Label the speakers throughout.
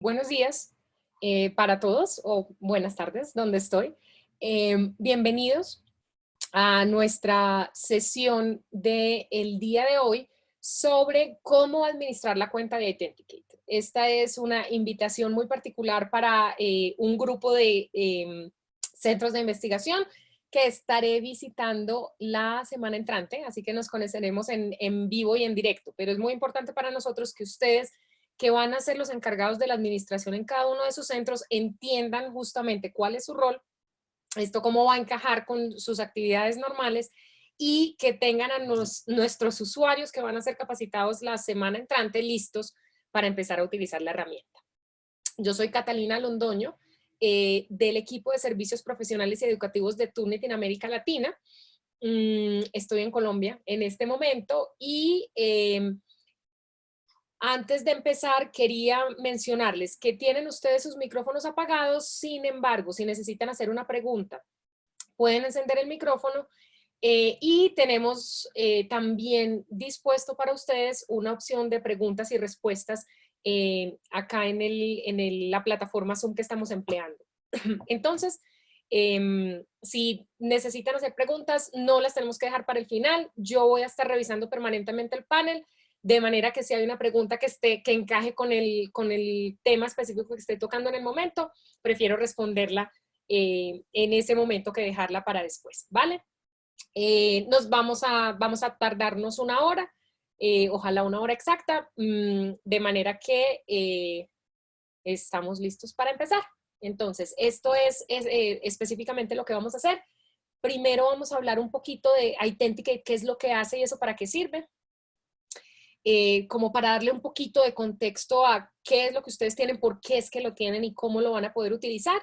Speaker 1: Buenos días para todos o buenas tardes, donde estoy. Bienvenidos a nuestra sesión del día de hoy sobre cómo administrar la cuenta de Authenticate. Esta es una invitación muy particular para un grupo de centros de investigación que estaré visitando la semana entrante, así que nos conoceremos en vivo y en directo, pero es muy importante para nosotros que ustedes que van a ser los encargados de la administración en cada uno de sus centros entiendan justamente cuál es su rol, esto cómo va a encajar con sus actividades normales y que tengan a nuestros usuarios que van a ser capacitados la semana entrante listos para empezar a utilizar la herramienta. Yo soy Catalina Londoño, del equipo de servicios profesionales y educativos de Turnitin en América Latina. Estoy en Colombia en este momento y antes de empezar, quería mencionarles que tienen ustedes sus micrófonos apagados, sin embargo, si necesitan hacer una pregunta, pueden encender el micrófono y tenemos también dispuesto para ustedes una opción de preguntas y respuestas acá en la plataforma Zoom que estamos empleando. Entonces, si necesitan hacer preguntas, no las tenemos que dejar para el final. Yo voy a estar revisando permanentemente el panel, de manera que si hay una pregunta que encaje con el tema específico que esté tocando en el momento, prefiero responderla en ese momento que dejarla para después, ¿vale? Vamos a tardarnos una hora, ojalá una hora exacta, de manera que estamos listos para empezar. Entonces, esto es específicamente lo que vamos a hacer. Primero vamos a hablar un poquito de Authenticate, qué es lo que hace y eso para qué sirve. Como para darle un poquito de contexto a qué es lo que ustedes tienen, por qué es que lo tienen y cómo lo van a poder utilizar.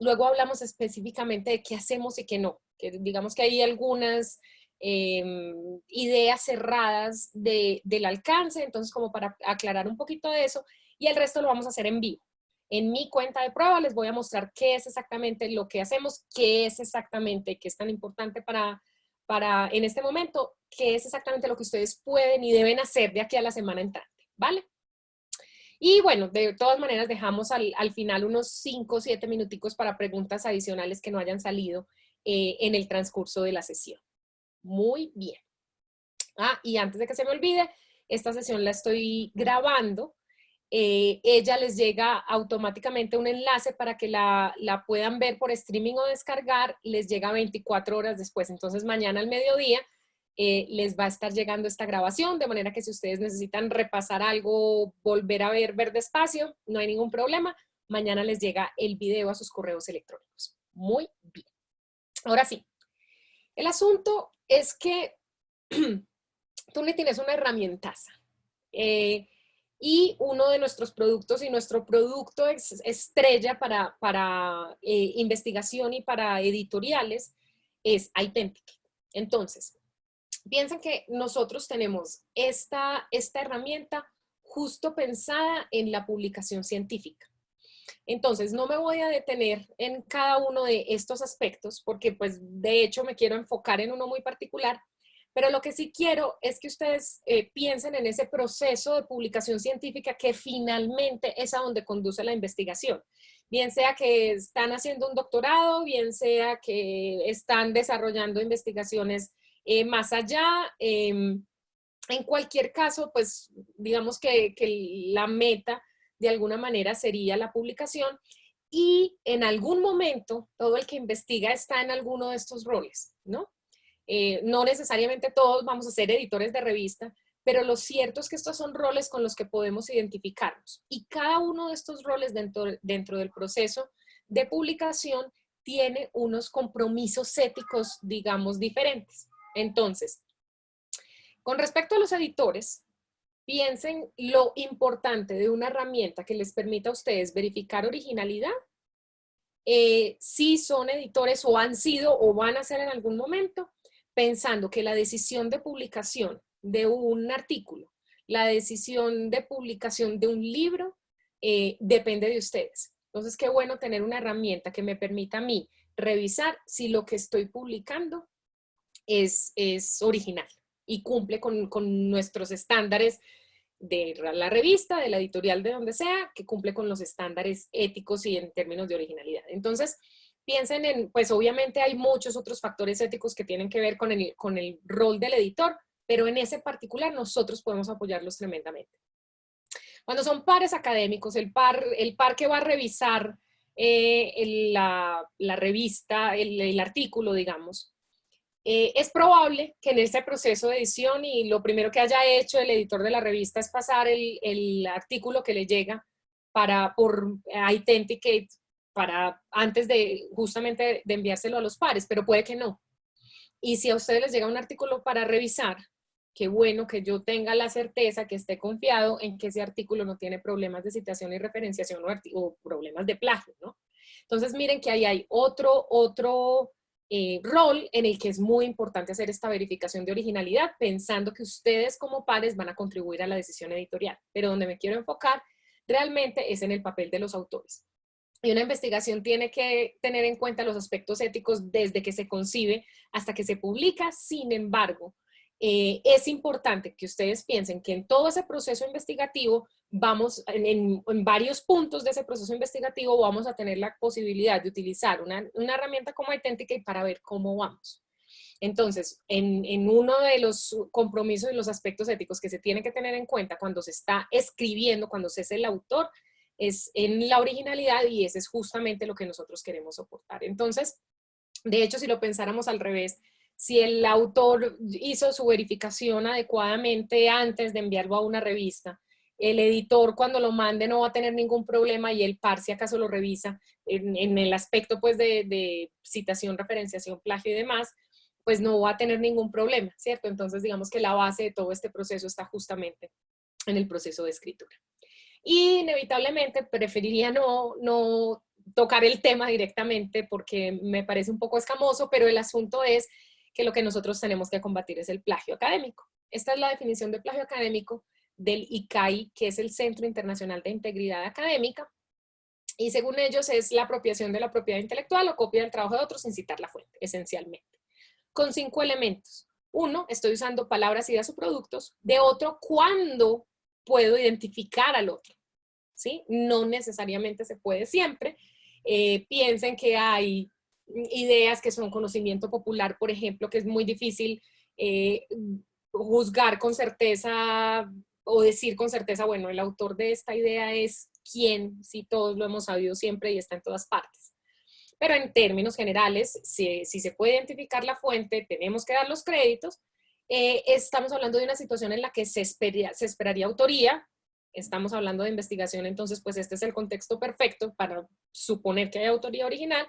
Speaker 1: Luego hablamos específicamente de qué hacemos y qué no. Que digamos que hay algunas ideas cerradas del alcance, entonces como para aclarar un poquito de eso, y el resto lo vamos a hacer en vivo. En mi cuenta de prueba les voy a mostrar qué es exactamente lo que hacemos, qué es exactamente, qué es tan importante para en este momento, qué es exactamente lo que ustedes pueden y deben hacer de aquí a la semana entrante, ¿vale? Y bueno, de todas maneras dejamos al final unos 5 o 7 minuticos para preguntas adicionales que no hayan salido en el transcurso de la sesión. Muy bien. Y antes de que se me olvide, esta sesión la estoy grabando. Ella les llega automáticamente un enlace para que la puedan ver por streaming o descargar, les llega 24 horas después. Entonces mañana al mediodía les va a estar llegando esta grabación, de manera que si ustedes necesitan repasar algo, volver a ver despacio, no hay ningún problema. Mañana les llega el video a sus correos electrónicos. Muy bien. Ahora sí, el asunto es que Turnitin es una herramientaza. Y uno de nuestros productos y nuestro producto estrella para investigación y para editoriales es Authenticate. Entonces, piensen que nosotros tenemos esta herramienta justo pensada en la publicación científica. Entonces, no me voy a detener en cada uno de estos aspectos porque, pues, de hecho, me quiero enfocar en uno muy particular, pero lo que sí quiero es que ustedes piensen en ese proceso de publicación científica que finalmente es a donde conduce la investigación. Bien sea que están haciendo un doctorado, bien sea que están desarrollando investigaciones más allá. En cualquier caso, pues digamos que la meta de alguna manera sería la publicación y en algún momento todo el que investiga está en alguno de estos roles, ¿no? No necesariamente todos vamos a ser editores de revista, pero lo cierto es que estos son roles con los que podemos identificarnos. Y cada uno de estos roles dentro del proceso de publicación tiene unos compromisos éticos, digamos, diferentes. Entonces, con respecto a los editores, piensen lo importante de una herramienta que les permita a ustedes verificar originalidad, si son editores o han sido o van a ser en algún momento, pensando que la decisión de publicación de un artículo, la decisión de publicación de un libro, depende de ustedes. Entonces, qué bueno tener una herramienta que me permita a mí revisar si lo que estoy publicando es original y cumple con nuestros estándares de la revista, de la editorial, de donde sea, que cumple con los estándares éticos y en términos de originalidad. Entonces, piensen en, pues obviamente hay muchos otros factores éticos que tienen que ver con el rol del editor, pero en ese particular nosotros podemos apoyarlos tremendamente. Cuando son pares académicos, el par que va a revisar la revista, el artículo, digamos, es probable que en este proceso de edición y lo primero que haya hecho el editor de la revista es pasar el artículo que le llega por Authenticate antes de justamente de enviárselo a los pares, pero puede que no. Y si a ustedes les llega un artículo para revisar, qué bueno que yo tenga la certeza, que esté confiado en que ese artículo no tiene problemas de citación y referenciación o problemas de plagio, ¿no? Entonces miren que ahí hay otro rol en el que es muy importante hacer esta verificación de originalidad, pensando que ustedes como pares van a contribuir a la decisión editorial. Pero donde me quiero enfocar realmente es en el papel de los autores. Y una investigación tiene que tener en cuenta los aspectos éticos desde que se concibe hasta que se publica. Sin embargo, es importante que ustedes piensen que en todo ese proceso investigativo vamos, en varios puntos de ese proceso investigativo vamos a tener la posibilidad de utilizar una herramienta como Authenticate para ver cómo vamos. Entonces, en uno de los compromisos y los aspectos éticos que se tiene que tener en cuenta cuando se está escribiendo, cuando se es el autor, es en la originalidad, y ese es justamente lo que nosotros queremos soportar. Entonces, de hecho, si lo pensáramos al revés, si el autor hizo su verificación adecuadamente antes de enviarlo a una revista, el editor cuando lo mande no va a tener ningún problema, y el par si acaso lo revisa en el aspecto pues de citación, referenciación, plagio y demás, pues no va a tener ningún problema, ¿cierto? Entonces digamos que la base de todo este proceso está justamente en el proceso de escritura. Y inevitablemente preferiría no tocar el tema directamente porque me parece un poco escamoso, pero el asunto es que lo que nosotros tenemos que combatir es el plagio académico. Esta es la definición de plagio académico del ICAI, que es el Centro Internacional de Integridad Académica, y según ellos es la apropiación de la propiedad intelectual o copia del trabajo de otros sin citar la fuente, esencialmente. Con 5 elementos. 1, estoy usando palabras, ideas o productos. De otro, ¿cuándo puedo identificar al otro? ¿Sí? No necesariamente se puede siempre. Piensen que hay ideas que son conocimiento popular, por ejemplo, que es muy difícil juzgar con certeza o decir con certeza, bueno, el autor de esta idea es quién, si todos lo hemos sabido siempre y está en todas partes. Pero en términos generales, si se puede identificar la fuente, tenemos que dar los créditos. Estamos hablando de una situación en la que se esperaría autoría. Estamos hablando de investigación, entonces pues este es el contexto perfecto para suponer que hay autoría original,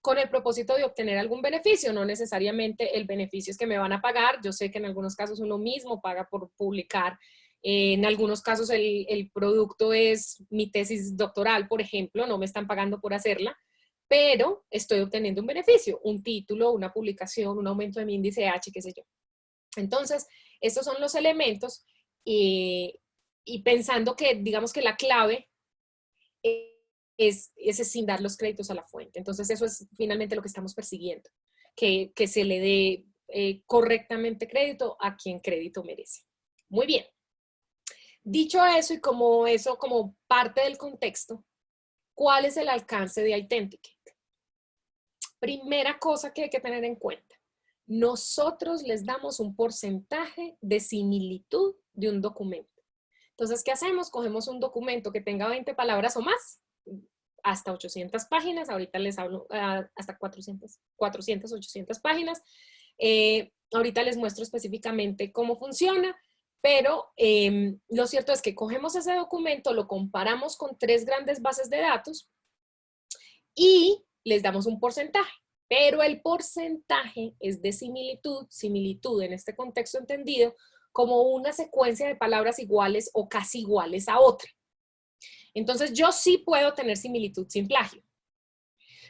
Speaker 1: con el propósito de obtener algún beneficio. No necesariamente el beneficio es que me van a pagar. Yo sé que en algunos casos uno mismo paga por publicar. En algunos casos el producto es mi tesis doctoral, por ejemplo, no me están pagando por hacerla, pero estoy obteniendo un beneficio, un título, una publicación, un aumento de mi índice H, qué sé yo. Entonces, estos son los elementos y pensando que, digamos que la clave es sin dar los créditos a la fuente. Entonces, eso es finalmente lo que estamos persiguiendo, que se le dé correctamente crédito a quien crédito merece. Muy bien. Dicho eso, y como eso como parte del contexto, ¿cuál es el alcance de Authenticate? Primera cosa que hay que tener en cuenta. Nosotros les damos un porcentaje de similitud de un documento. Entonces, ¿qué hacemos? Cogemos un documento que tenga 20 palabras o más, hasta 800 páginas, ahorita les hablo hasta 400, 800 páginas. Ahorita les muestro específicamente cómo funciona, pero lo cierto es que cogemos ese documento, lo comparamos con 3 grandes bases de datos y les damos un porcentaje. Pero el porcentaje es de similitud en este contexto entendido como una secuencia de palabras iguales o casi iguales a otra. Entonces yo sí puedo tener similitud sin plagio.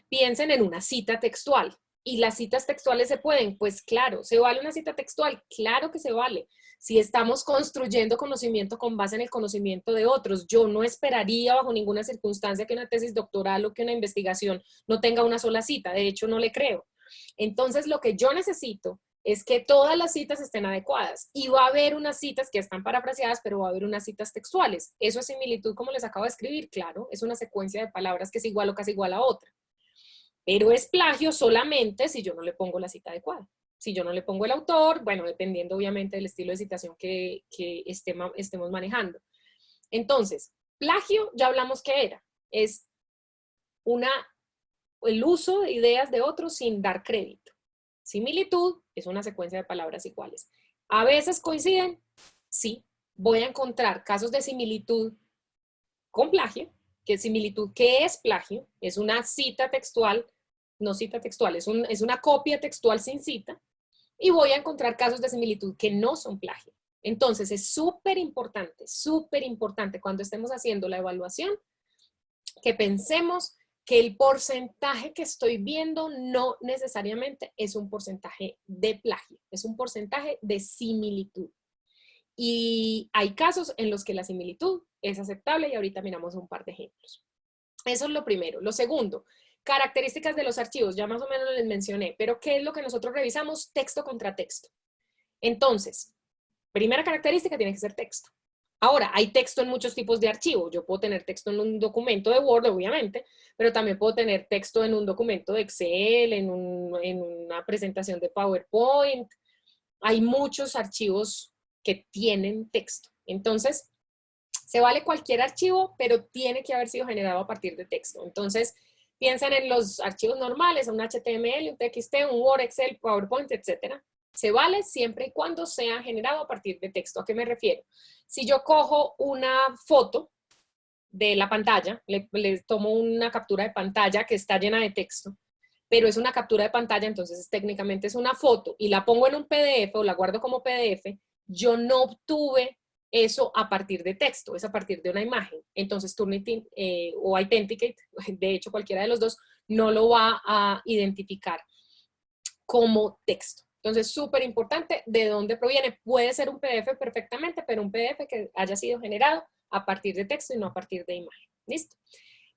Speaker 1: Piensen en una cita textual. ¿Y las citas textuales se pueden? Pues claro, ¿se vale una cita textual? Claro que se vale. Si estamos construyendo conocimiento con base en el conocimiento de otros, yo no esperaría bajo ninguna circunstancia que una tesis doctoral o que una investigación no tenga una sola cita. De hecho, no le creo. Entonces, lo que yo necesito es que todas las citas estén adecuadas. Y va a haber unas citas que están parafraseadas, pero va a haber unas citas textuales. Eso es similitud, como les acabo de escribir, claro. Es una secuencia de palabras que es igual o casi igual a otra. Pero es plagio solamente si yo no le pongo la cita adecuada. Si yo no le pongo el autor, bueno, dependiendo obviamente del estilo de citación que estemos manejando. Entonces, plagio, ya hablamos que era. Es el uso de ideas de otros sin dar crédito. Similitud es una secuencia de palabras iguales. ¿A veces coinciden? Sí. Voy a encontrar casos de similitud con plagio. ¿Qué similitud? ¿Qué es plagio? Es una cita textual, no cita textual, es una copia textual sin cita. Y voy a encontrar casos de similitud que no son plagio. Entonces, es súper importante cuando estemos haciendo la evaluación que pensemos que el porcentaje que estoy viendo no necesariamente es un porcentaje de plagio, es un porcentaje de similitud. Y hay casos en los que la similitud es aceptable y ahorita miramos un par de ejemplos. Eso es lo primero. Lo segundo, características de los archivos, ya más o menos les mencioné, pero ¿qué es lo que nosotros revisamos? Texto contra texto. Entonces, primera característica tiene que ser texto. Ahora, hay texto en muchos tipos de archivos. Yo puedo tener texto en un documento de Word, obviamente, pero también puedo tener texto en un documento de Excel, en una presentación de PowerPoint. Hay muchos archivos que tienen texto. Entonces, se vale cualquier archivo, pero tiene que haber sido generado a partir de texto. Entonces, piensen en los archivos normales, un HTML, un TXT, un Word, Excel, PowerPoint, etcétera. Se vale siempre y cuando sea generado a partir de texto. ¿A qué me refiero? Si yo cojo una foto de la pantalla, le tomo una captura de pantalla que está llena de texto, pero es una captura de pantalla, entonces técnicamente es una foto, y la pongo en un PDF o la guardo como PDF, yo no obtuve eso a partir de texto, es a partir de una imagen. Entonces Turnitin o Authenticate, de hecho cualquiera de los dos, no lo va a identificar como texto. Entonces, súper importante de dónde proviene. Puede ser un PDF perfectamente, pero un PDF que haya sido generado a partir de texto y no a partir de imagen. ¿Listo?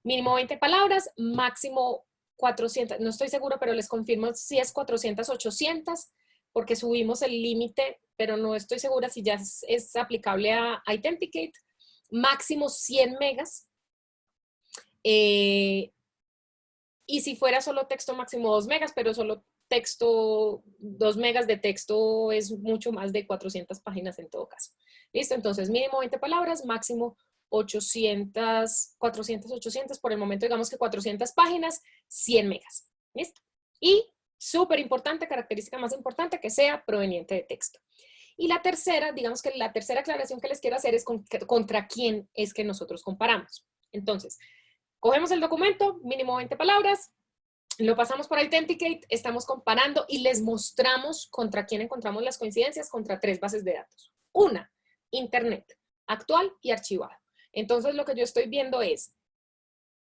Speaker 1: Mínimo 20 palabras, máximo 400. No estoy segura, pero les confirmo si es 400, 800, porque subimos el límite, pero no estoy segura si ya es aplicable a Authenticate. Máximo 100 megas. Y si fuera solo texto, máximo 2 megas, pero solo texto, 2 megas de texto es mucho más de 400 páginas en todo caso. ¿Listo? Entonces, mínimo 20 palabras, máximo 800, 400, 800, por el momento digamos que 400 páginas, 100 megas. ¿Listo? Y súper importante, característica más importante, que sea proveniente de texto. Y la tercera, digamos que la tercera aclaración que les quiero hacer es contra quién es que nosotros comparamos. Entonces, cogemos el documento, mínimo 20 palabras, lo pasamos por Authenticate, estamos comparando y les mostramos contra quién encontramos las coincidencias, contra 3 bases de datos. Una, Internet, actual y archivado. Entonces, lo que yo estoy viendo es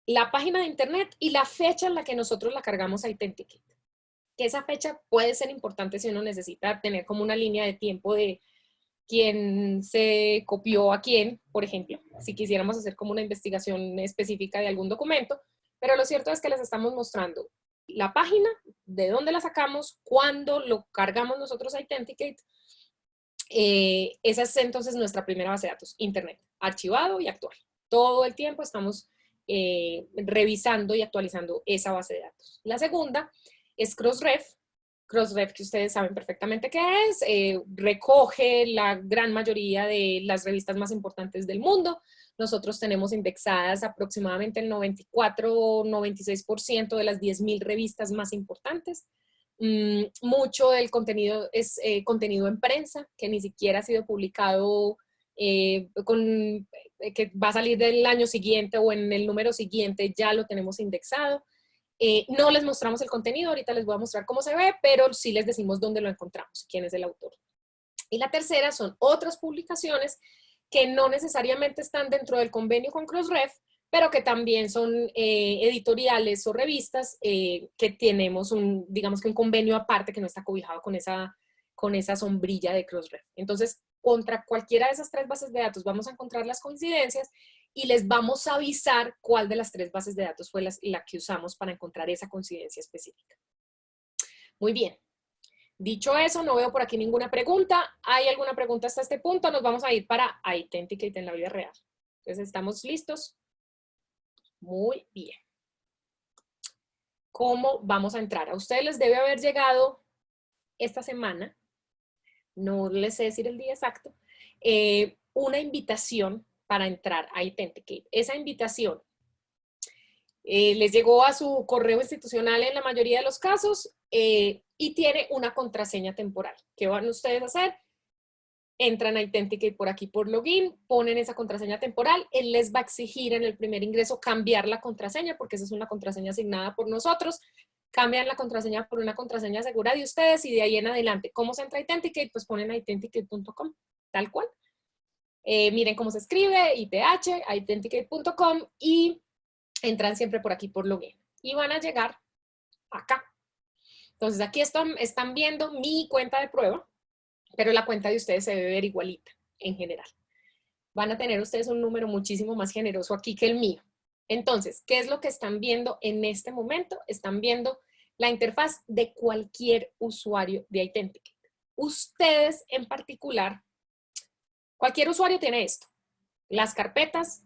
Speaker 1: la página de Internet y la fecha en la que nosotros la cargamos a Authenticate. Que esa fecha puede ser importante si uno necesita tener como una línea de tiempo de quién se copió a quién, por ejemplo, si quisiéramos hacer como una investigación específica de algún documento, pero lo cierto es que les estamos mostrando la página, de dónde la sacamos, cuándo lo cargamos nosotros a Authenticate. Esa es entonces nuestra primera base de datos, Internet, archivado y actual. Todo el tiempo estamos revisando y actualizando esa base de datos. La segunda es Crossref. Crossref, que ustedes saben perfectamente qué es, recoge la gran mayoría de las revistas más importantes del mundo. Nosotros tenemos indexadas aproximadamente el 94 o 96% de las 10.000 revistas más importantes. Mucho del contenido es contenido en prensa, que ni siquiera ha sido publicado, que va a salir del año siguiente o en el número siguiente, ya lo tenemos indexado. No les mostramos el contenido, ahorita les voy a mostrar cómo se ve, pero sí les decimos dónde lo encontramos, quién es el autor. Y la tercera son otras publicaciones que no necesariamente están dentro del convenio con Crossref, pero que también son editoriales o revistas que tenemos digamos que un convenio aparte que no está cobijado con esa sombrilla de Crossref. Entonces, contra cualquiera de esas 3 bases de datos vamos a encontrar las coincidencias y les vamos a avisar cuál de las 3 bases de datos fue la que usamos para encontrar esa coincidencia específica. Muy bien. Dicho eso, no veo por aquí ninguna pregunta. ¿Hay alguna pregunta hasta este punto? Nos vamos a ir para Authenticate en la vida real. Entonces, ¿estamos listos? Muy bien. ¿Cómo vamos a entrar? A ustedes les debe haber llegado esta semana, no les sé decir el día exacto, una invitación para entrar a Authenticate. Esa invitación les llegó a su correo institucional en la mayoría de los casos y tiene una contraseña temporal. ¿Qué van ustedes a hacer? Entran a Authenticate por aquí por login, ponen esa contraseña temporal, él les va a exigir en el primer ingreso cambiar la contraseña, porque esa es una contraseña asignada por nosotros, cambian la contraseña por una contraseña segura de ustedes y de ahí en adelante, ¿cómo se entra a Authenticate? Pues ponen authenticate.com, tal cual. Miren cómo se escribe, ITH, authenticate.com y entran siempre por aquí por login y van a llegar acá. Entonces aquí están viendo mi cuenta de prueba, pero la cuenta de ustedes se debe ver igualita en general. Van a tener ustedes un número muchísimo más generoso aquí que el mío. Entonces, ¿qué es lo que están viendo en este momento? Están viendo la interfaz de cualquier usuario de Authenticate. Ustedes en particular, cualquier usuario tiene esto. Las carpetas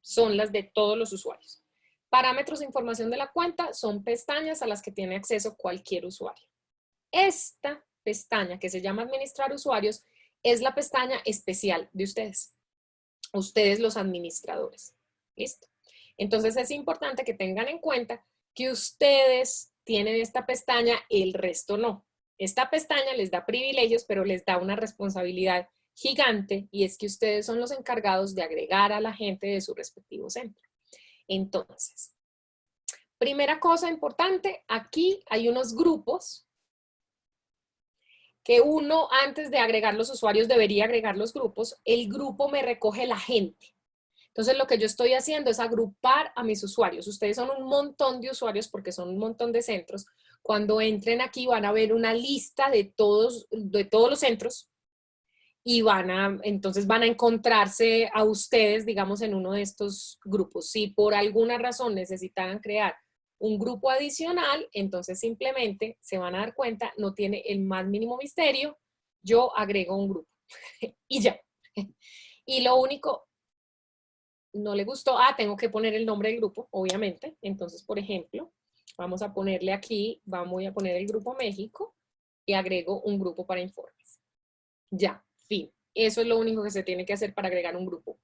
Speaker 1: son las de todos los usuarios. Parámetros de información de la cuenta son pestañas a las que tiene acceso cualquier usuario. Esta pestaña que se llama administrar usuarios es la pestaña especial de ustedes. Ustedes los administradores. ¿Listo? Entonces es importante que tengan en cuenta que ustedes tienen esta pestaña, el resto no. Esta pestaña les da privilegios, pero les da una responsabilidad gigante y es que ustedes son los encargados de agregar a la gente de su respectivo centro. Entonces, primera cosa importante, aquí hay unos grupos que uno antes de agregar los usuarios debería agregar los grupos. El grupo me recoge la gente. Entonces lo que yo estoy haciendo es agrupar a mis usuarios. Ustedes son un montón de usuarios porque son un montón de centros. Cuando entren aquí van a ver una lista de todos los centros y entonces van a encontrarse a ustedes, digamos, en uno de estos grupos. Si por alguna razón necesitaran crear un grupo adicional, entonces simplemente se van a dar cuenta, no tiene el más mínimo misterio, yo agrego un grupo y ya. Y lo único, no le gustó, tengo que poner el nombre del grupo, obviamente. Entonces, por ejemplo, vamos a ponerle aquí, voy a poner el grupo México y agrego un grupo para informes. Ya, fin. Eso es lo único que se tiene que hacer para agregar un grupo.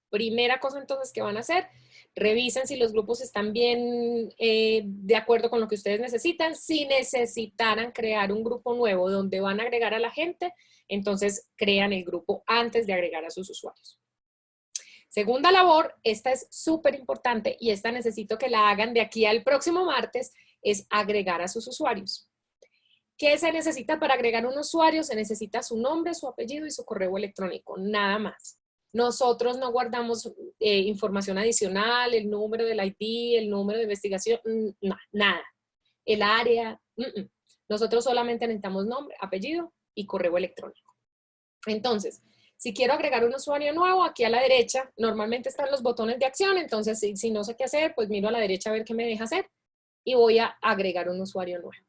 Speaker 1: Primera cosa entonces que van a hacer, revisen si los grupos están bien de acuerdo con lo que ustedes necesitan. Si necesitaran crear un grupo nuevo donde van a agregar a la gente, entonces crean el grupo antes de agregar a sus usuarios. Segunda labor, esta es súper importante y esta necesito que la hagan de aquí al próximo martes, es agregar a sus usuarios. ¿Qué se necesita para agregar un usuario? Se necesita su nombre, su apellido y su correo electrónico, nada más. Nosotros no guardamos información adicional, el número del ID, el número de investigación, nada. El área, Nosotros solamente necesitamos nombre, apellido y correo electrónico. Entonces, si quiero agregar un usuario nuevo, aquí a la derecha normalmente están los botones de acción, entonces si no sé qué hacer, pues miro a la derecha a ver qué me deja hacer y voy a agregar un usuario nuevo.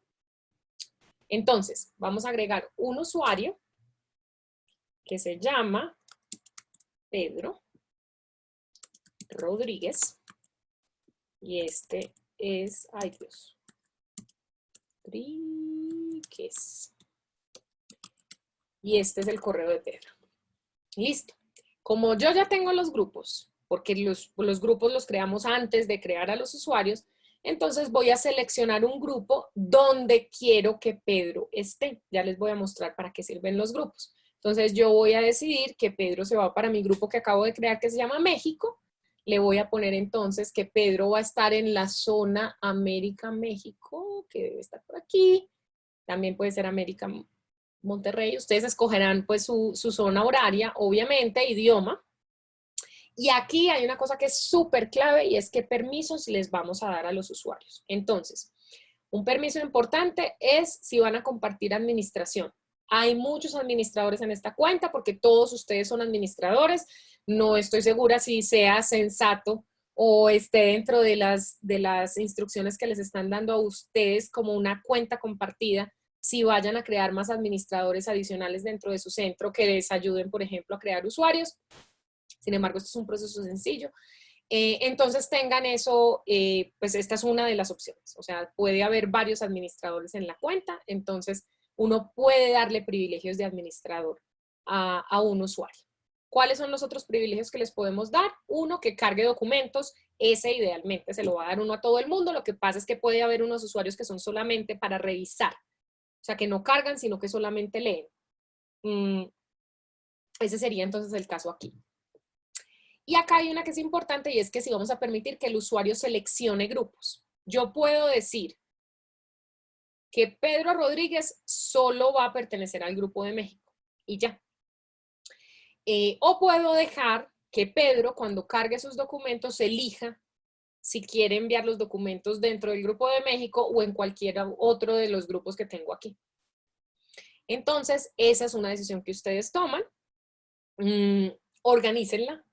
Speaker 1: Entonces, vamos a agregar un usuario que se llama Pedro Rodríguez. Y este es, ay Dios, Rodríguez. Y este es el correo de Pedro. Listo. Como yo ya tengo los grupos, porque los grupos los creamos antes de crear a los usuarios, entonces voy a seleccionar un grupo donde quiero que Pedro esté. Ya les voy a mostrar para qué sirven los grupos. Entonces yo voy a decidir que Pedro se va para mi grupo que acabo de crear que se llama México. Le voy a poner entonces que Pedro va a estar en la zona América, México, que debe estar por aquí. También puede ser América, Monterrey. Ustedes escogerán pues su zona horaria, obviamente, idioma. Y aquí hay una cosa que es súper clave y es qué permisos les vamos a dar a los usuarios. Entonces, un permiso importante es si van a compartir administración. Hay muchos administradores en esta cuenta porque todos ustedes son administradores. No estoy segura si sea sensato o esté dentro de las instrucciones que les están dando a ustedes como una cuenta compartida, si vayan a crear más administradores adicionales dentro de su centro que les ayuden, por ejemplo, a crear usuarios. Sin embargo, esto es un proceso sencillo. Entonces tengan eso, pues esta es una de las opciones. O sea, puede haber varios administradores en la cuenta, entonces uno puede darle privilegios de administrador a un usuario. ¿Cuáles son los otros privilegios que les podemos dar? Uno, que cargue documentos. Ese idealmente se lo va a dar uno a todo el mundo. Lo que pasa es que puede haber unos usuarios que son solamente para revisar. O sea, que no cargan, sino que solamente leen. Ese sería entonces el caso aquí. Y acá hay una que es importante y es que si vamos a permitir que el usuario seleccione grupos. Yo puedo decir que Pedro Rodríguez solo va a pertenecer al grupo de México y ya. O puedo dejar que Pedro, cuando cargue sus documentos, elija si quiere enviar los documentos dentro del grupo de México o en cualquier otro de los grupos que tengo aquí. Entonces, esa es una decisión que ustedes toman. Organícenla.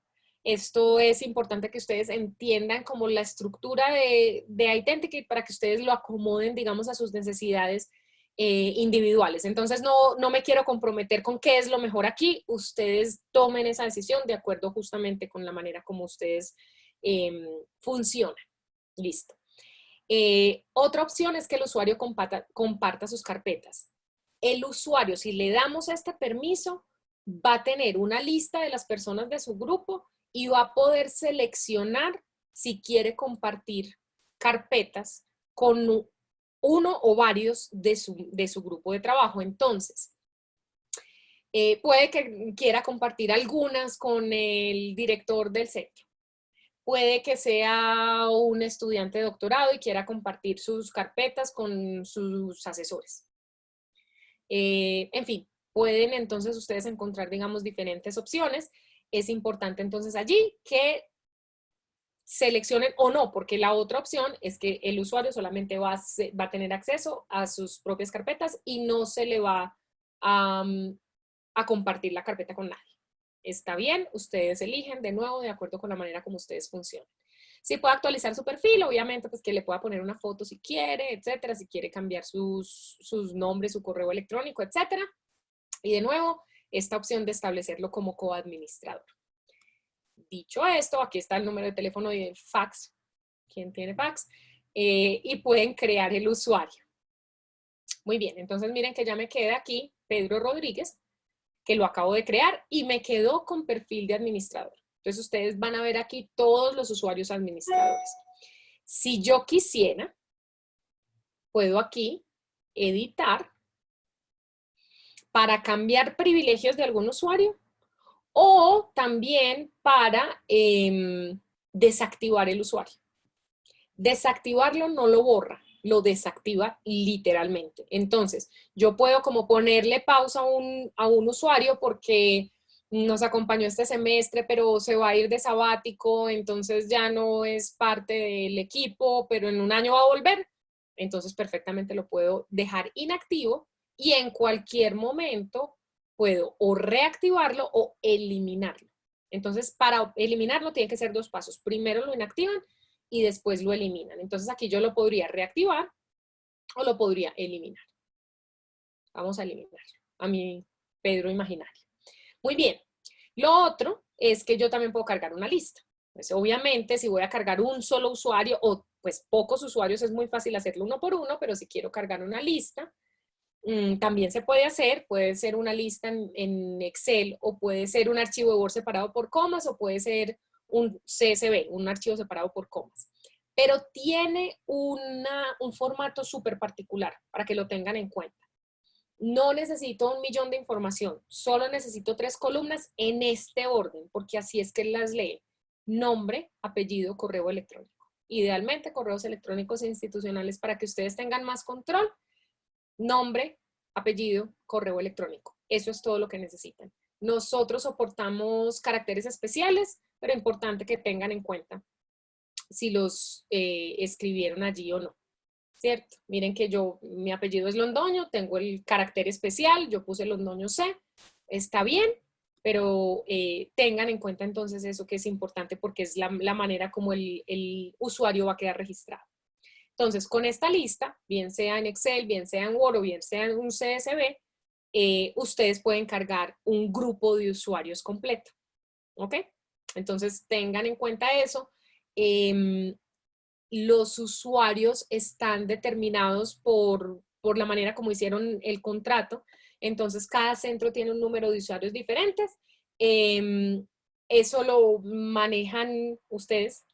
Speaker 1: Esto es importante que ustedes entiendan como la estructura de Identicate para que ustedes lo acomoden, digamos, a sus necesidades individuales. Entonces, no me quiero comprometer con qué es lo mejor aquí. Ustedes tomen esa decisión de acuerdo justamente con la manera como ustedes funcionan. Listo. Otra opción es que el usuario comparta sus carpetas. El usuario, si le damos este permiso, va a tener una lista de las personas de su grupo y va a poder seleccionar si quiere compartir carpetas con uno o varios de su grupo de trabajo. Entonces, puede que quiera compartir algunas con el director del centro. Puede que sea un estudiante de doctorado y quiera compartir sus carpetas con sus asesores. En fin, pueden entonces ustedes encontrar, digamos, diferentes opciones. Es importante entonces allí que seleccionen o no, porque la otra opción es que el usuario solamente va a tener acceso a sus propias carpetas y no se le va a compartir la carpeta con nadie. Está bien, ustedes eligen de nuevo de acuerdo con la manera como ustedes funcionan. Si puede actualizar su perfil, obviamente, pues que le pueda poner una foto si quiere, etcétera, si quiere cambiar sus nombres, su correo electrónico, etcétera. Y de nuevo, esta opción de establecerlo como coadministrador. Dicho esto, aquí está el número de teléfono y el fax. ¿Quién tiene fax? Y pueden crear el usuario. Muy bien, entonces miren que ya me queda aquí Pedro Rodríguez, que lo acabo de crear y me quedó con perfil de administrador. Entonces ustedes van a ver aquí todos los usuarios administradores. Si yo quisiera, puedo aquí editar para cambiar privilegios de algún usuario o también para desactivar el usuario. Desactivarlo no lo borra, lo desactiva literalmente. Entonces, yo puedo como ponerle pausa a un usuario porque nos acompañó este semestre, pero se va a ir de sabático, entonces ya no es parte del equipo, pero en un año va a volver. Entonces, perfectamente lo puedo dejar inactivo y en cualquier momento puedo o reactivarlo o eliminarlo. Entonces, para eliminarlo tienen que ser dos pasos. Primero lo inactivan y después lo eliminan. Entonces aquí yo lo podría reactivar o lo podría eliminar. Vamos a eliminarlo, a mi Pedro imaginario. Muy bien. Lo otro es que yo también puedo cargar una lista. Pues obviamente si voy a cargar un solo usuario o pues pocos usuarios es muy fácil hacerlo uno por uno, pero si quiero cargar una lista, también se puede hacer. Puede ser una lista en Excel o puede ser un archivo de Word separado por comas o puede ser un CSV, un archivo separado por comas. Pero tiene un formato súper particular para que lo tengan en cuenta. No necesito 1.000.000 de información, solo necesito 3 columnas en este orden, porque así es que las lee. Nombre, apellido, correo electrónico. Idealmente correos electrónicos institucionales para que ustedes tengan más control. Nombre, apellido, correo electrónico. Eso es todo lo que necesitan. Nosotros soportamos caracteres especiales, pero es importante que tengan en cuenta si los escribieron allí o no, ¿cierto? Miren que mi apellido es Londoño, tengo el carácter especial, yo puse Londoño C, está bien, pero tengan en cuenta entonces eso que es importante porque es la manera como el usuario va a quedar registrado. Entonces, con esta lista, bien sea en Excel, bien sea en Word o bien sea en un CSV, ustedes pueden cargar un grupo de usuarios completo. ¿Ok? Entonces, tengan en cuenta eso. Los usuarios están determinados por la manera como hicieron el contrato. Entonces, cada centro tiene un número de usuarios diferentes. Eso lo manejan ustedes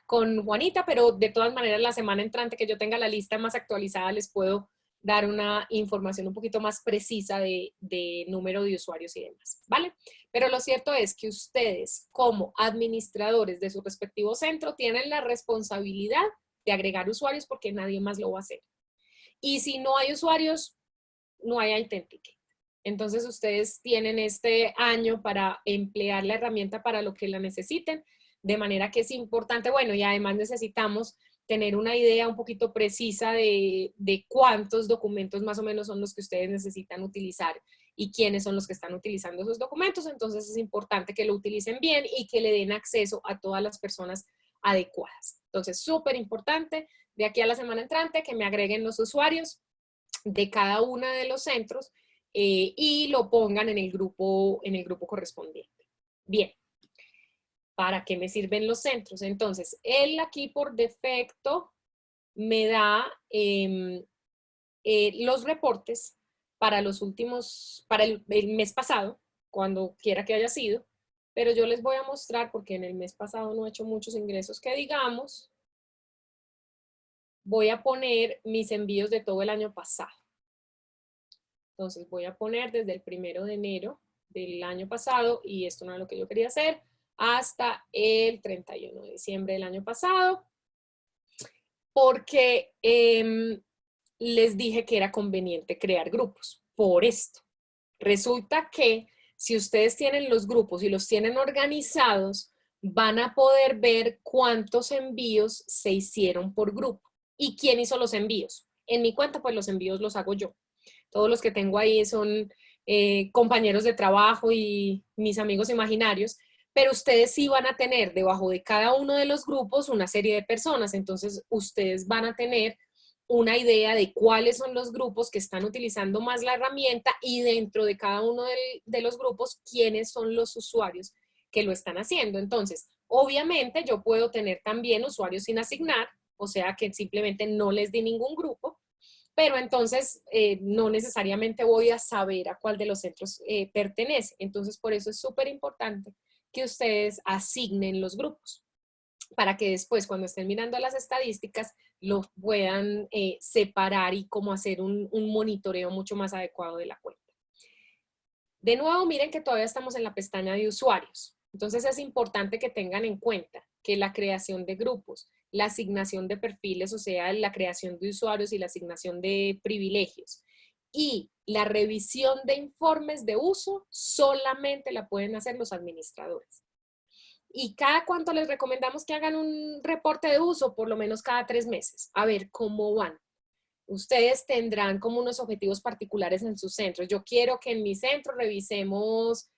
Speaker 1: con Juanita, pero de todas maneras la semana entrante que yo tenga la lista más actualizada les puedo dar una información un poquito más precisa de número de usuarios y demás, ¿vale? Pero lo cierto es que ustedes como administradores de su respectivo centro tienen la responsabilidad de agregar usuarios porque nadie más lo va a hacer. Y si no hay usuarios, no hay Authenticate. Entonces ustedes tienen este año para emplear la herramienta para lo que la necesiten, de manera que es importante, bueno, y además necesitamos tener una idea un poquito precisa de cuántos documentos más o menos son los que ustedes necesitan utilizar y quiénes son los que están utilizando esos documentos. Entonces es importante que lo utilicen bien y que le den acceso a todas las personas adecuadas. Entonces, súper importante, de aquí a la semana entrante, que me agreguen los usuarios de cada uno de los centros y lo pongan en el grupo correspondiente. Bien. ¿Para qué me sirven los centros? Entonces, él aquí por defecto me da los reportes para los últimos, para el mes pasado, cuando quiera que haya sido, pero yo les voy a mostrar, porque en el mes pasado no he hecho muchos ingresos que digamos, voy a poner mis envíos de todo el año pasado. Entonces voy a poner desde el 1 de enero del año pasado, y esto no es lo que yo quería hacer, hasta el 31 de diciembre del año pasado, porque les dije que era conveniente crear grupos. Por esto, resulta que si ustedes tienen los grupos y los tienen organizados, van a poder ver cuántos envíos se hicieron por grupo y quién hizo los envíos. En mi cuenta, pues los envíos los hago yo. Todos los que tengo ahí son compañeros de trabajo y mis amigos imaginarios, pero ustedes sí van a tener debajo de cada uno de los grupos una serie de personas. Entonces, ustedes van a tener una idea de cuáles son los grupos que están utilizando más la herramienta y dentro de cada uno de los grupos, quiénes son los usuarios que lo están haciendo. Entonces, obviamente yo puedo tener también usuarios sin asignar, o sea que simplemente no les di ningún grupo, pero entonces no necesariamente voy a saber a cuál de los centros pertenece. Entonces, por eso es súper importante que ustedes asignen los grupos, para que después, cuando estén mirando las estadísticas, los puedan separar y cómo hacer un monitoreo mucho más adecuado de la cuenta. De nuevo, miren que todavía estamos en la pestaña de usuarios. Entonces, es importante que tengan en cuenta que la creación de grupos, la asignación de perfiles, o sea, la creación de usuarios y la asignación de privilegios, y la revisión de informes de uso solamente la pueden hacer los administradores. ¿Y cada cuánto les recomendamos que hagan un reporte de uso? Por lo menos cada 3 meses. A ver cómo van. Ustedes tendrán como unos objetivos particulares en sus centros. Yo quiero que en mi centro revisemos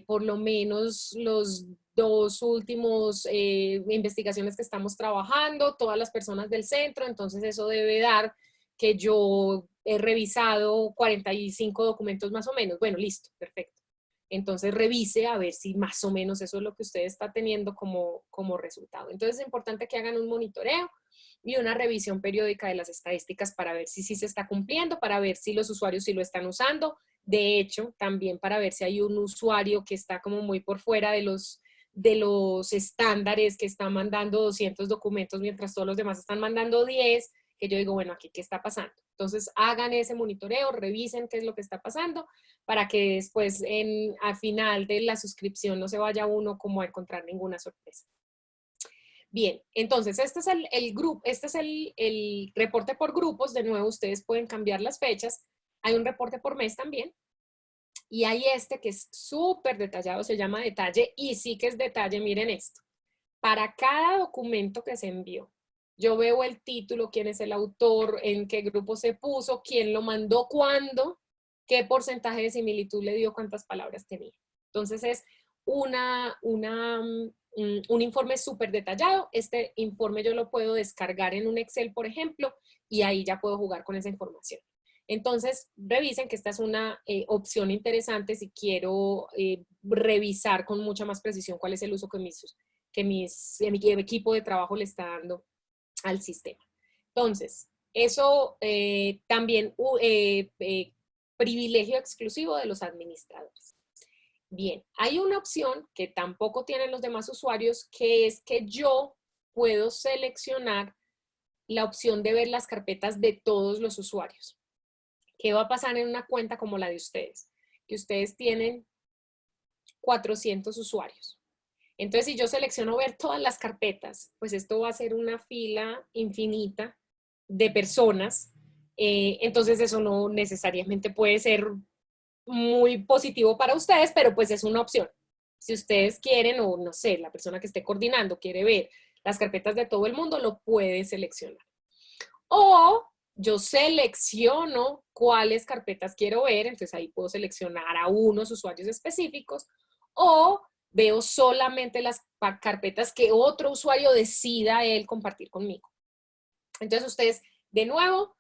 Speaker 1: por lo menos los 2 últimos investigaciones que estamos trabajando, todas las personas del centro. Entonces eso debe dar que yo he revisado 45 documentos más o menos. Bueno, listo, perfecto. Entonces revise a ver si más o menos eso es lo que usted está teniendo como resultado. Entonces es importante que hagan un monitoreo y una revisión periódica de las estadísticas para ver si sí se está cumpliendo, para ver si los usuarios sí lo están usando. De hecho, también para ver si hay un usuario que está como muy por fuera de los estándares, que está mandando 200 documentos mientras todos los demás están mandando 10, que yo digo, bueno, aquí, ¿qué está pasando? Entonces, hagan ese monitoreo, revisen qué es lo que está pasando, para que después, al final de la suscripción, no se vaya uno como a encontrar ninguna sorpresa. Bien, entonces, este es el reporte por grupos. De nuevo, ustedes pueden cambiar las fechas. Hay un reporte por mes también. Y hay este que es súper detallado, se llama detalle, y sí que es detalle, miren esto. Para cada documento que se envió, yo veo el título, quién es el autor, en qué grupo se puso, quién lo mandó, cuándo, qué porcentaje de similitud le dio, cuántas palabras tenía. Entonces es un un informe súper detallado. Este informe yo lo puedo descargar en un Excel, por ejemplo, y ahí ya puedo jugar con esa información. Entonces, revisen que esta es una opción interesante si quiero revisar con mucha más precisión cuál es el uso que mi equipo de trabajo le está dando al sistema. Entonces, eso también privilegio exclusivo de los administradores. Bien, hay una opción que tampoco tienen los demás usuarios, que es que yo puedo seleccionar la opción de ver las carpetas de todos los usuarios. ¿Qué va a pasar en una cuenta como la de ustedes? Que ustedes tienen 400 usuarios. Entonces, si yo selecciono ver todas las carpetas, pues esto va a ser una fila infinita de personas. Entonces, eso no necesariamente puede ser muy positivo para ustedes, pero pues es una opción. Si ustedes quieren, o no sé, la persona que esté coordinando quiere ver las carpetas de todo el mundo, lo puede seleccionar. O yo selecciono cuáles carpetas quiero ver, entonces ahí puedo seleccionar a unos usuarios específicos, o veo solamente las carpetas que otro usuario decida él compartir conmigo. Entonces ustedes, de nuevo,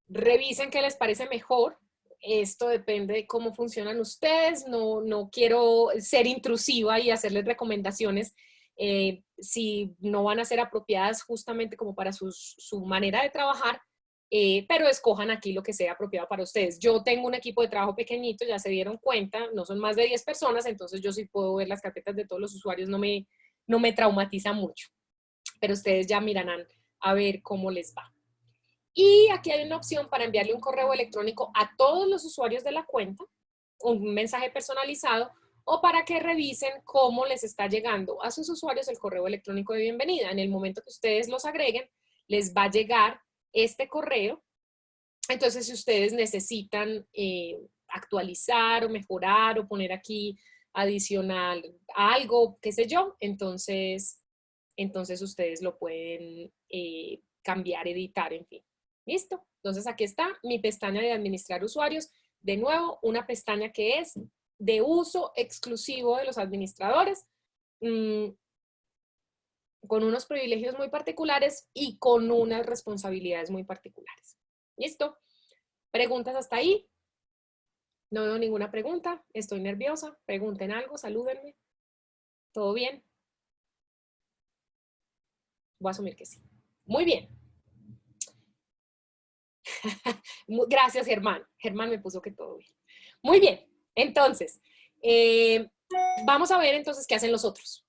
Speaker 1: revisen qué les parece mejor. Esto depende de cómo funcionan ustedes. No quiero ser intrusiva y hacerles recomendaciones si no van a ser apropiadas justamente como para su manera de trabajar, pero escojan aquí lo que sea apropiado para ustedes. Yo tengo un equipo de trabajo pequeñito, ya se dieron cuenta, no son más de 10 personas, entonces yo sí puedo ver las carpetas de todos los usuarios, no me traumatiza mucho, pero ustedes ya mirarán a ver cómo les va. Y aquí hay una opción para enviarle un correo electrónico a todos los usuarios de la cuenta, un mensaje personalizado, o para que revisen cómo les está llegando a sus usuarios el correo electrónico de bienvenida. En el momento que ustedes los agreguen, les va a llegar este correo. Entonces, si ustedes necesitan actualizar o mejorar o poner aquí adicional algo, qué sé yo, entonces ustedes lo pueden cambiar, editar, en fin. ¿Listo? Entonces aquí está mi pestaña de administrar usuarios. De nuevo, una pestaña que es de uso exclusivo de los administradores, con unos privilegios muy particulares y con unas responsabilidades muy particulares. ¿Listo? ¿Preguntas hasta ahí? No veo ninguna pregunta. Estoy nerviosa. Pregunten algo, salúdenme. ¿Todo bien? Voy a asumir que sí. Muy bien. Gracias, Germán. Germán me puso que todo bien. Muy bien. Entonces, vamos a ver entonces qué hacen los otros.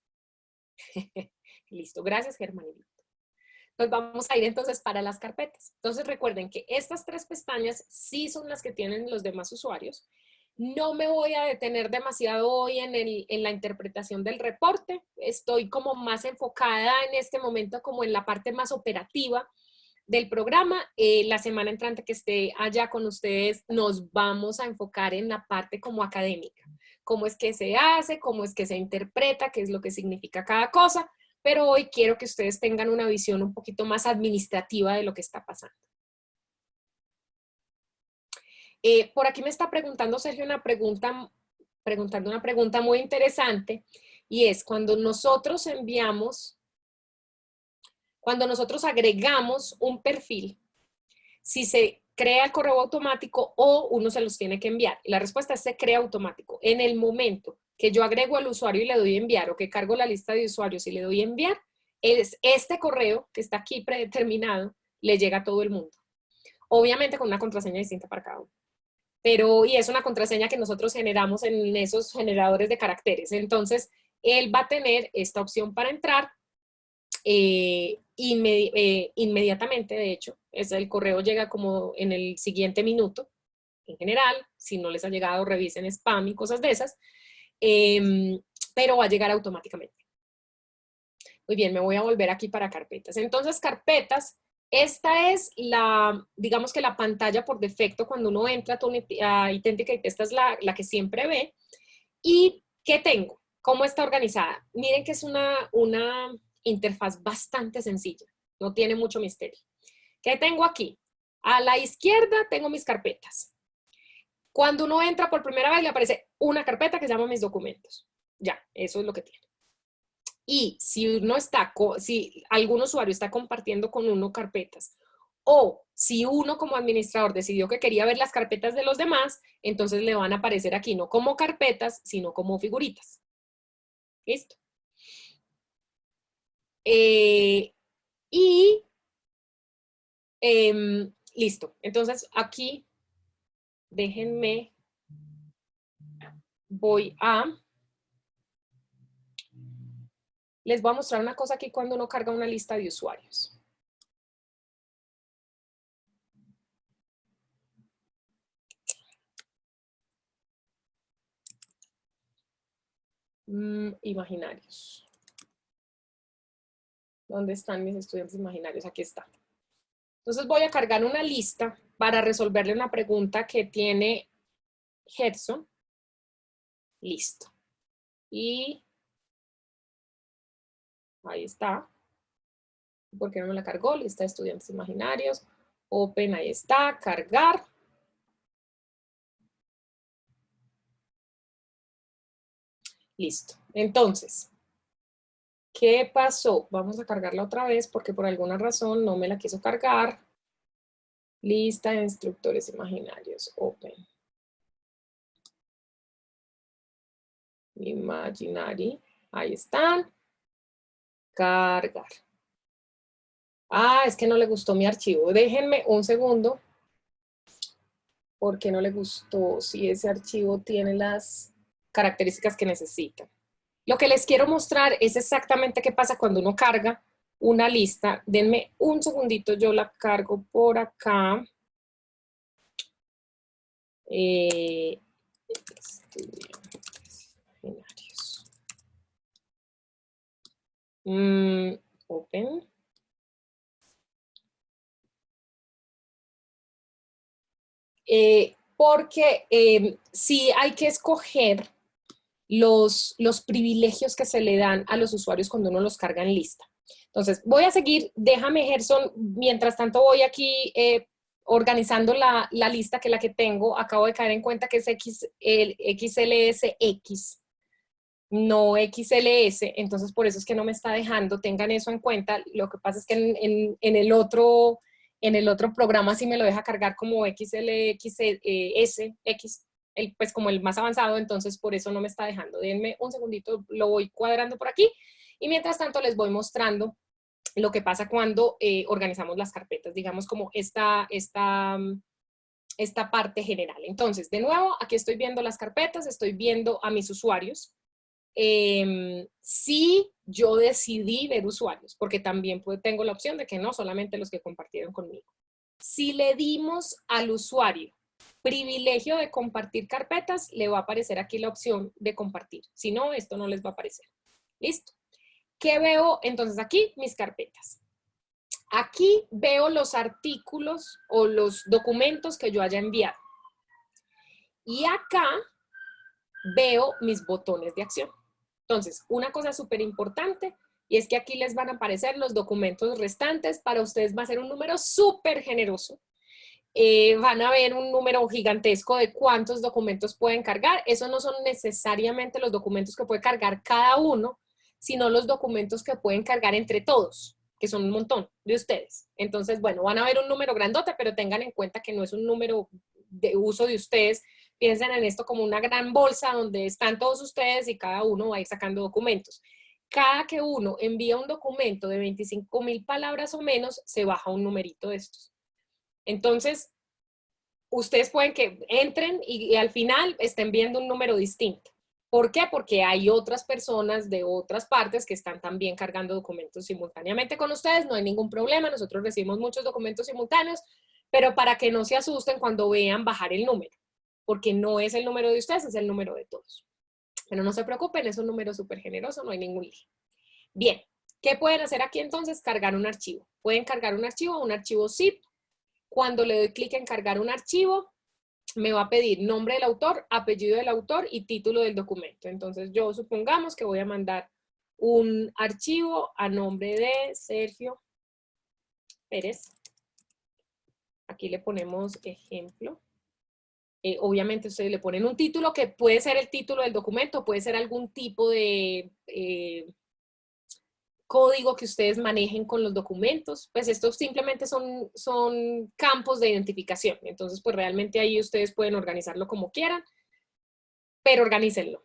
Speaker 1: Listo. Gracias, Germán. Nos vamos a ir entonces para las carpetas. Entonces recuerden que estas tres pestañas sí son las que tienen los demás usuarios. No me voy a detener demasiado hoy en la interpretación del reporte. Estoy como más enfocada en este momento como en la parte más operativa del programa. La semana entrante que esté allá con ustedes nos vamos a enfocar en la parte como académica. Cómo es que se hace, cómo es que se interpreta, qué es lo que significa cada cosa. Pero hoy quiero que ustedes tengan una visión un poquito más administrativa de lo que está pasando. Por aquí me está preguntando Sergio preguntando una pregunta muy interesante, y es cuando nosotros agregamos un perfil, si se crea el correo automático o uno se los tiene que enviar. Y la respuesta es se crea automático. En el momento que yo agrego al usuario y le doy enviar, o que cargo la lista de usuarios y le doy enviar, este correo que está aquí predeterminado le llega a todo el mundo. Obviamente con una contraseña distinta para cada uno. Y es una contraseña que nosotros generamos en esos generadores de caracteres. Entonces, él va a tener esta opción para entrar inmediatamente, de hecho. El correo llega como en el siguiente minuto, en general. Si no les ha llegado, revisen spam y cosas de esas. Pero va a llegar automáticamente. Muy bien, me voy a volver aquí para carpetas. Entonces, carpetas, esta es digamos que la pantalla por defecto cuando uno entra a Authenticate. Esta es la que siempre ve. ¿Y qué tengo? ¿Cómo está organizada? Miren que es una interfaz bastante sencilla. No tiene mucho misterio. ¿Qué tengo aquí? A la izquierda tengo mis carpetas. Cuando uno entra por primera vez le aparece una carpeta que se llama mis documentos. Ya, eso es lo que tiene. Y si si algún usuario está compartiendo con uno carpetas, o si uno como administrador decidió que quería ver las carpetas de los demás, entonces le van a aparecer aquí no como carpetas, sino como figuritas. ¿Listo? Y listo. Entonces aquí, déjenme, les voy a mostrar una cosa aquí cuando uno carga una lista de usuarios. Imaginarios. ¿Dónde están mis estudiantes imaginarios? Aquí está. Entonces voy a cargar una lista para resolverle una pregunta que tiene Gerson. Listo. Y ahí está. ¿Por qué no me la cargó? Lista de estudiantes imaginarios. Open, ahí está. Cargar. Listo. Entonces, ¿qué pasó? Vamos a cargarla otra vez porque por alguna razón no me la quiso cargar. Lista de instructores imaginarios. Open. Imaginary. Ahí están. Cargar. Ah, es que no le gustó mi archivo. Déjenme un segundo. ¿Por qué no le gustó? Si ese archivo tiene las características que necesita. Lo que les quiero mostrar es exactamente qué pasa cuando uno carga una lista. Denme un segundito, yo la cargo por acá. Open. Porque sí hay que escoger los privilegios que se le dan a los usuarios cuando uno los carga en lista. Entonces, voy a seguir, déjame Gerson, mientras tanto voy aquí organizando la lista, que la que tengo, acabo de caer en cuenta que es XLSX, no XLS, entonces por eso es que no me está dejando, tengan eso en cuenta. Lo que pasa es que en el otro programa sí me lo deja cargar como XLXS, pues como el más avanzado, entonces por eso no me está dejando. Denme un segundito, lo voy cuadrando por aquí y mientras tanto les voy mostrando lo que pasa cuando organizamos las carpetas, digamos como esta parte general. Entonces, de nuevo, aquí estoy viendo las carpetas, estoy viendo a mis usuarios. Si yo decidí ver usuarios, porque también tengo la opción de que no solamente los que compartieron conmigo. Si le dimos al usuario privilegio de compartir carpetas, le va a aparecer aquí la opción de compartir. Si no, esto no les va a aparecer. ¿Listo? ¿Qué veo entonces aquí? Mis carpetas. Aquí veo los artículos o los documentos que yo haya enviado. Y acá veo mis botones de acción. Entonces, una cosa súper importante y es que aquí les van a aparecer los documentos restantes. Para ustedes va a ser un número súper generoso. Van a ver un número gigantesco de cuántos documentos pueden cargar. Esos no son necesariamente los documentos que puede cargar cada uno, sino los documentos que pueden cargar entre todos, que son un montón de ustedes. Entonces, bueno, van a ver un número grandote, pero tengan en cuenta que no es un número de uso de ustedes. Piensen en esto como una gran bolsa donde están todos ustedes y cada uno va a ir sacando documentos. Cada que uno envía un documento de 25,000 palabras o menos, se baja un numerito de estos. Entonces, ustedes pueden que entren y al final estén viendo un número distinto. ¿Por qué? Porque hay otras personas de otras partes que están también cargando documentos simultáneamente con ustedes. No hay ningún problema, nosotros recibimos muchos documentos simultáneos, pero para que no se asusten cuando vean bajar el número, porque no es el número de ustedes, es el número de todos. Pero no se preocupen, es un número súper generoso, no hay ningún lío. Bien, ¿qué pueden hacer aquí entonces? Cargar un archivo. Pueden cargar un archivo zip. Cuando le doy clic en cargar un archivo, me va a pedir nombre del autor, apellido del autor y título del documento. Entonces yo supongamos que voy a mandar un archivo a nombre de Sergio Pérez. Aquí le ponemos ejemplo. Obviamente ustedes le ponen un título que puede ser el título del documento, puede ser algún tipo de código que ustedes manejen con los documentos, pues estos simplemente son campos de identificación. Entonces, pues realmente ahí ustedes pueden organizarlo como quieran, pero organícenlo.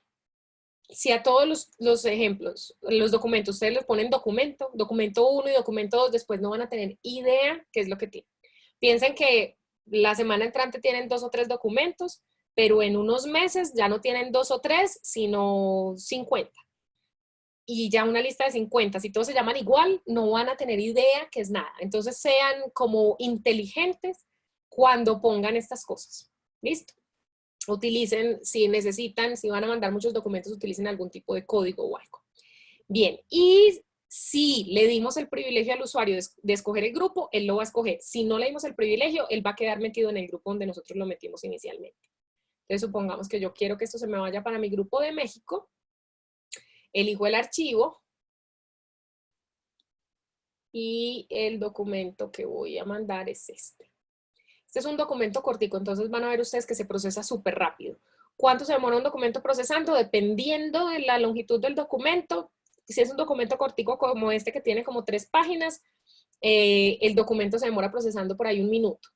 Speaker 1: Si a todos los ejemplos, los documentos, ustedes les ponen documento 1 y documento 2, después no van a tener idea qué es lo que tienen. Piensen que la semana entrante tienen 2 o 3 documentos, pero en unos meses ya no tienen 2 o 3, sino 50. Y ya una lista de 50, si todos se llaman igual, no van a tener idea qué es nada. Entonces sean como inteligentes cuando pongan estas cosas. ¿Listo? Utilicen, si necesitan, si van a mandar muchos documentos, utilicen algún tipo de código o algo. Bien, y si le dimos el privilegio al usuario de escoger el grupo, él lo va a escoger. Si no le dimos el privilegio, él va a quedar metido en el grupo donde nosotros lo metimos inicialmente. Entonces, supongamos que yo quiero que esto se me vaya para mi grupo de México, elijo el archivo y el documento que voy a mandar es este. Este es un documento cortico, entonces van a ver ustedes que se procesa súper rápido. ¿Cuánto se demora un documento procesando? Dependiendo de la longitud del documento. Si es un documento cortico como este que tiene como 3 páginas, el documento se demora procesando por ahí 1 minuto.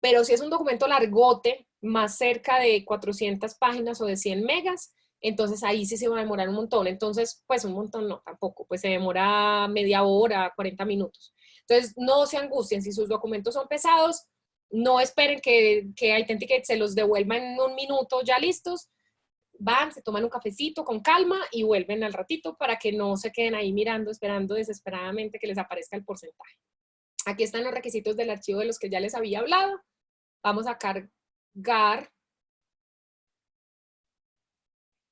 Speaker 1: Pero si es un documento largote, más cerca de 400 páginas o de 100 megas, entonces ahí sí se va a demorar un montón. Entonces, pues un montón no, tampoco. Pues se demora media hora, 40 minutos. Entonces, no se angustien. Si sus documentos son pesados, no esperen que Authenticate se los devuelva en 1 minuto ya listos. Van, se toman un cafecito con calma y vuelven al ratito para que no se queden ahí mirando, esperando desesperadamente que les aparezca el porcentaje. Aquí están los requisitos del archivo de los que ya les había hablado. Vamos a cargar.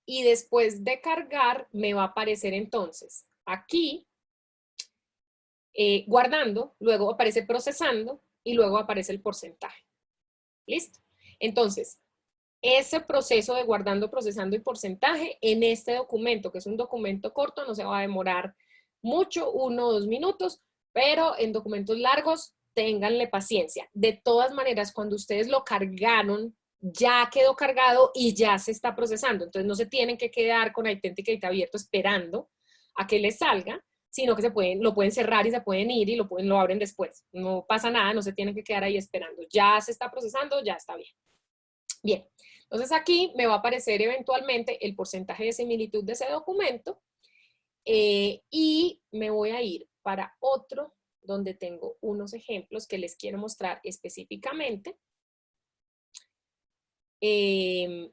Speaker 1: Y después de cargar, me va a aparecer entonces aquí, guardando, luego aparece procesando y luego aparece el porcentaje. ¿Listo? Entonces, ese proceso de guardando, procesando y porcentaje en este documento, que es un documento corto, no se va a demorar mucho, 1 o 2 minutos, pero en documentos largos, ténganle paciencia. De todas maneras, cuando ustedes lo cargaron, ya quedó cargado y ya se está procesando. Entonces, no se tienen que quedar con Authenticate abierto esperando a que les salga, sino que lo pueden cerrar y se pueden ir y lo abren después. No pasa nada, no se tienen que quedar ahí esperando. Ya se está procesando, ya está bien. Bien, entonces aquí me va a aparecer eventualmente el porcentaje de similitud de ese documento y me voy a ir para otro donde tengo unos ejemplos que les quiero mostrar específicamente. Denme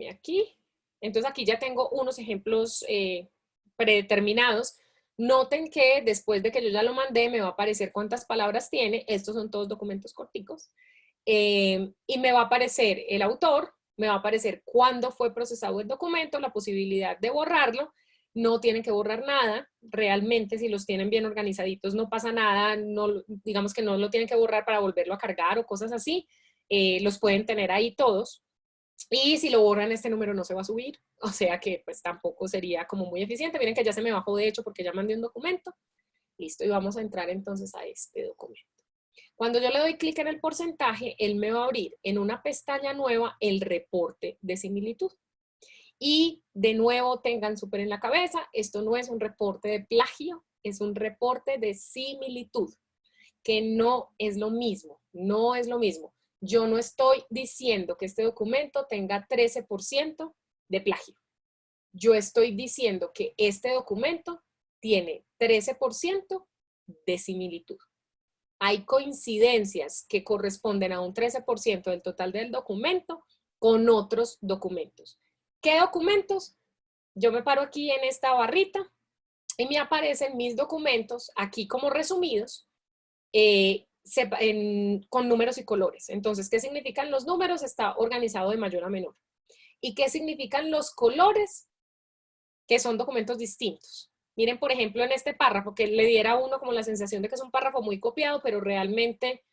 Speaker 1: aquí. Entonces aquí ya tengo unos ejemplos predeterminados. Noten que después de que yo ya lo mandé me va a aparecer cuántas palabras tiene. Estos son todos documentos corticos. Y me va a aparecer el autor, me va a aparecer cuándo fue procesado el documento, la posibilidad de borrarlo. No tienen que borrar nada, realmente si los tienen bien organizaditos no pasa nada, no, digamos que no lo tienen que borrar para volverlo a cargar o cosas así, los pueden tener ahí todos. Y si lo borran, este número no se va a subir, o sea que pues tampoco sería como muy eficiente. Miren que ya se me bajó de hecho porque ya mandé un documento. Listo, y vamos a entrar entonces a este documento. Cuando yo le doy clic en el porcentaje, él me va a abrir en una pestaña nueva el reporte de similitud. Y de nuevo tengan súper en la cabeza, esto no es un reporte de plagio, es un reporte de similitud, que no es lo mismo, no es lo mismo. Yo no estoy diciendo que este documento tenga 13% de plagio. Yo estoy diciendo que este documento tiene 13% de similitud. Hay coincidencias que corresponden a un 13% del total del documento con otros documentos. ¿Qué documentos? Yo me paro aquí en esta barrita y me aparecen mis documentos aquí como resumidos con números y colores. Entonces, ¿qué significan los números? Está organizado de mayor a menor. ¿Y qué significan los colores? Que son documentos distintos. Miren, por ejemplo, en este párrafo, que le diera a uno como la sensación de que es un párrafo muy copiado, pero realmente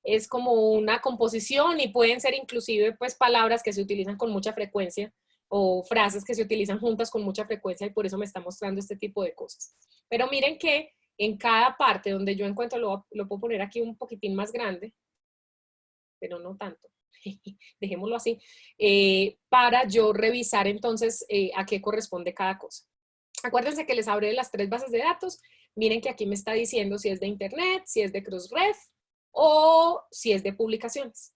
Speaker 1: es como una composición y pueden ser inclusive pues palabras que se utilizan con mucha frecuencia o frases que se utilizan juntas con mucha frecuencia y por eso me está mostrando este tipo de cosas. Pero miren que en cada parte donde yo encuentro, lo puedo poner aquí un poquitín más grande, pero no tanto. Dejémoslo así, para yo revisar entonces a qué corresponde cada cosa. Acuérdense que les hablé de las 3 bases de datos. Miren que aquí me está diciendo si es de Internet, si es de Crossref o si es de publicaciones.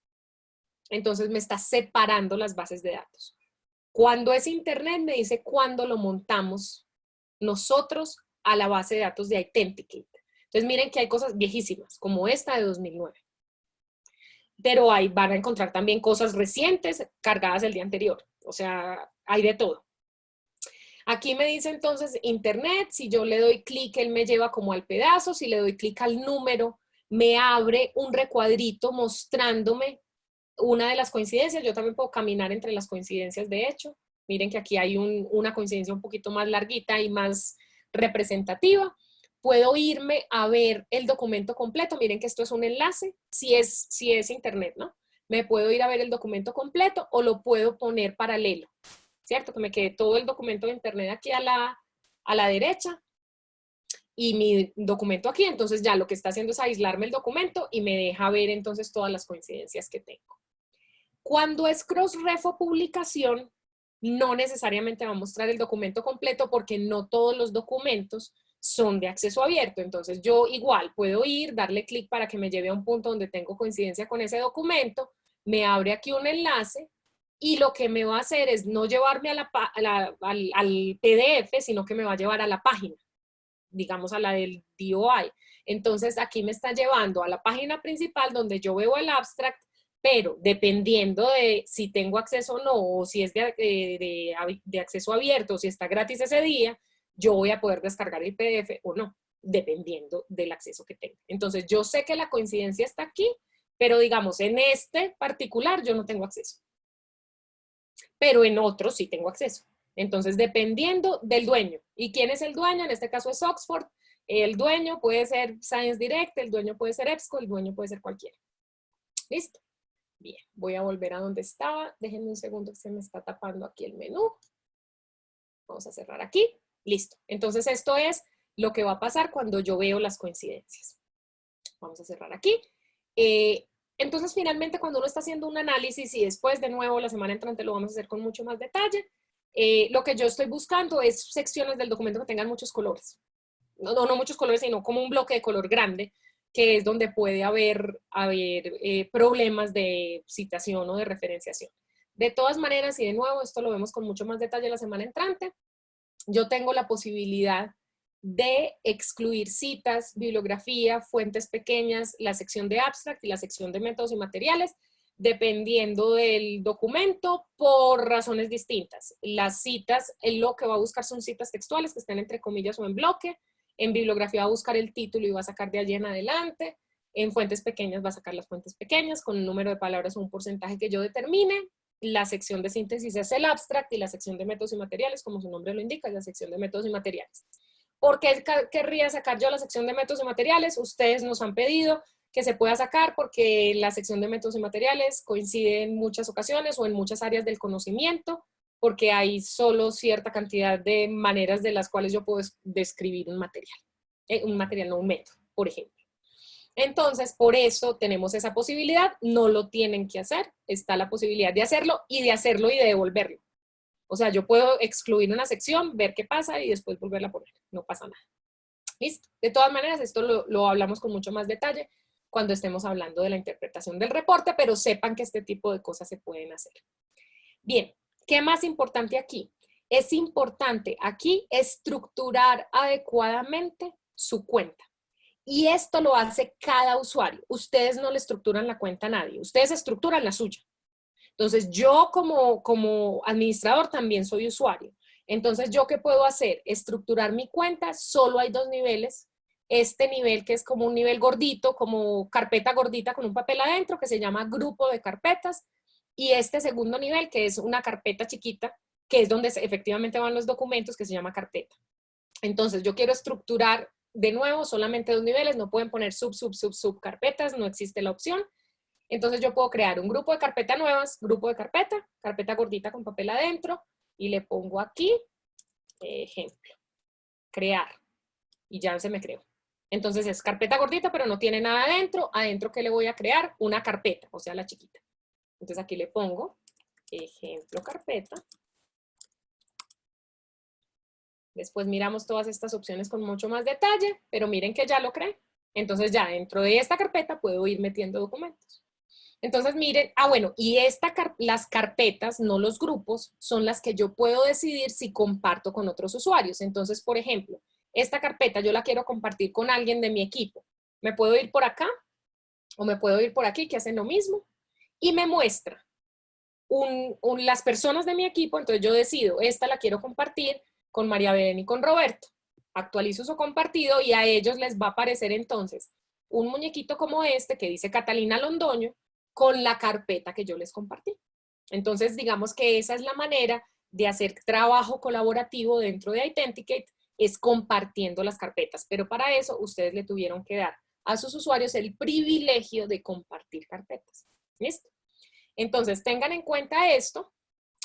Speaker 1: Entonces me está separando las bases de datos. Cuando es Internet me dice cuándo lo montamos nosotros a la base de datos de Authenticate. Entonces miren que hay cosas viejísimas, como esta de 2009. Pero ahí van a encontrar también cosas recientes cargadas el día anterior. O sea, hay de todo. Aquí me dice entonces Internet, si yo le doy clic, él me lleva como al pedazo, si le doy clic al número, me abre un recuadrito mostrándome una de las coincidencias. Yo también puedo caminar entre las coincidencias, de hecho. Miren que aquí hay una coincidencia un poquito más larguita y más representativa. Puedo irme a ver el documento completo. Miren que esto es un enlace, si es Internet, ¿no? Me puedo ir a ver el documento completo o lo puedo poner paralelo. ¿Cierto? Que me quede todo el documento de Internet aquí a la derecha y mi documento aquí. Entonces ya lo que está haciendo es aislarme el documento y me deja ver entonces todas las coincidencias que tengo. Cuando es Crossref o publicación, no necesariamente va a mostrar el documento completo porque no todos los documentos son de acceso abierto. Entonces yo igual puedo ir, darle clic para que me lleve a un punto donde tengo coincidencia con ese documento, me abre aquí un enlace y lo que me va a hacer es no llevarme al PDF, sino que me va a llevar a la página, digamos a la del DOI. Entonces aquí me está llevando a la página principal donde yo veo el abstract, pero dependiendo de si tengo acceso o no, o si es de acceso abierto, o si está gratis ese día, yo voy a poder descargar el PDF o no, dependiendo del acceso que tenga. Entonces yo sé que la coincidencia está aquí, pero digamos en este particular yo no tengo acceso. Pero en otros sí tengo acceso. Entonces, dependiendo del dueño. ¿Y quién es el dueño? En este caso es Oxford. El dueño puede ser Science Direct, el dueño puede ser EBSCO, el dueño puede ser cualquiera. ¿Listo? Bien, voy a volver a donde estaba. Déjenme un segundo que se me está tapando aquí el menú. Vamos a cerrar aquí. Listo. Entonces, esto es lo que va a pasar cuando yo veo las coincidencias. Vamos a cerrar aquí. Entonces, finalmente, cuando uno está haciendo un análisis, y después, de nuevo, la semana entrante lo vamos a hacer con mucho más detalle, lo que yo estoy buscando es secciones del documento que tengan muchos colores. No muchos colores, sino como un bloque de color grande, que es donde puede haber problemas de citación o de referenciación. De todas maneras, y de nuevo, esto lo vemos con mucho más detalle la semana entrante, yo tengo la posibilidad de excluir citas, bibliografía, fuentes pequeñas, la sección de abstract y la sección de métodos y materiales, dependiendo del documento por razones distintas. Las citas, lo que va a buscar son citas textuales que estén entre comillas o en bloque. En bibliografía va a buscar el título y va a sacar de allí en adelante. En fuentes pequeñas va a sacar las fuentes pequeñas con un número de palabras o un porcentaje que yo determine. La sección de síntesis es el abstract y la sección de métodos y materiales, como su nombre lo indica, es la sección de métodos y materiales. ¿Por qué querría sacar yo la sección de métodos y materiales? Ustedes nos han pedido que se pueda sacar porque la sección de métodos y materiales coincide en muchas ocasiones o en muchas áreas del conocimiento, porque hay solo cierta cantidad de maneras de las cuales yo puedo describir un material, no un método, por ejemplo. Entonces, por eso tenemos esa posibilidad, no lo tienen que hacer, está la posibilidad de hacerlo y de devolverlo. O sea, yo puedo excluir una sección, ver qué pasa y después volverla a poner, no pasa nada. ¿Listo? De todas maneras, esto lo hablamos con mucho más detalle cuando estemos hablando de la interpretación del reporte, pero sepan que este tipo de cosas se pueden hacer. Bien, ¿qué más importante aquí? Es importante aquí estructurar adecuadamente su cuenta. Y esto lo hace cada usuario. Ustedes no le estructuran la cuenta a nadie, ustedes estructuran la suya. Entonces, yo como administrador también soy usuario. Entonces, ¿yo qué puedo hacer? Estructurar mi cuenta, solo hay 2 niveles. Este nivel que es como un nivel gordito, como carpeta gordita con un papel adentro, que se llama grupo de carpetas. Y este segundo nivel, que es una carpeta chiquita, que es donde efectivamente van los documentos, que se llama carpeta. Entonces, yo quiero estructurar de nuevo solamente 2 niveles, no pueden poner sub carpetas, no existe la opción. Entonces yo puedo crear un grupo de carpeta nuevas, grupo de carpeta gordita con papel adentro, y le pongo aquí, ejemplo, crear, y ya se me creó. Entonces es carpeta gordita, pero no tiene nada adentro. Adentro, ¿qué le voy a crear? Una carpeta, o sea, la chiquita. Entonces aquí le pongo, ejemplo, carpeta. Después miramos todas estas opciones con mucho más detalle, pero miren que ya lo creé. Entonces ya dentro de esta carpeta puedo ir metiendo documentos. Entonces miren, bueno, y las carpetas, no los grupos, son las que yo puedo decidir si comparto con otros usuarios. Entonces, por ejemplo, esta carpeta yo la quiero compartir con alguien de mi equipo. Me puedo ir por acá o me puedo ir por aquí, que hacen lo mismo, y me muestra las personas de mi equipo. Entonces yo decido, esta la quiero compartir con María Belén y con Roberto. Actualizo su compartido y a ellos les va a aparecer entonces un muñequito como este que dice Catalina Londoño con la carpeta que yo les compartí. Entonces digamos que esa es la manera de hacer trabajo colaborativo dentro de Authenticate, es compartiendo las carpetas, pero para eso ustedes le tuvieron que dar a sus usuarios el privilegio de compartir carpetas. ¿Listo? Entonces tengan en cuenta esto,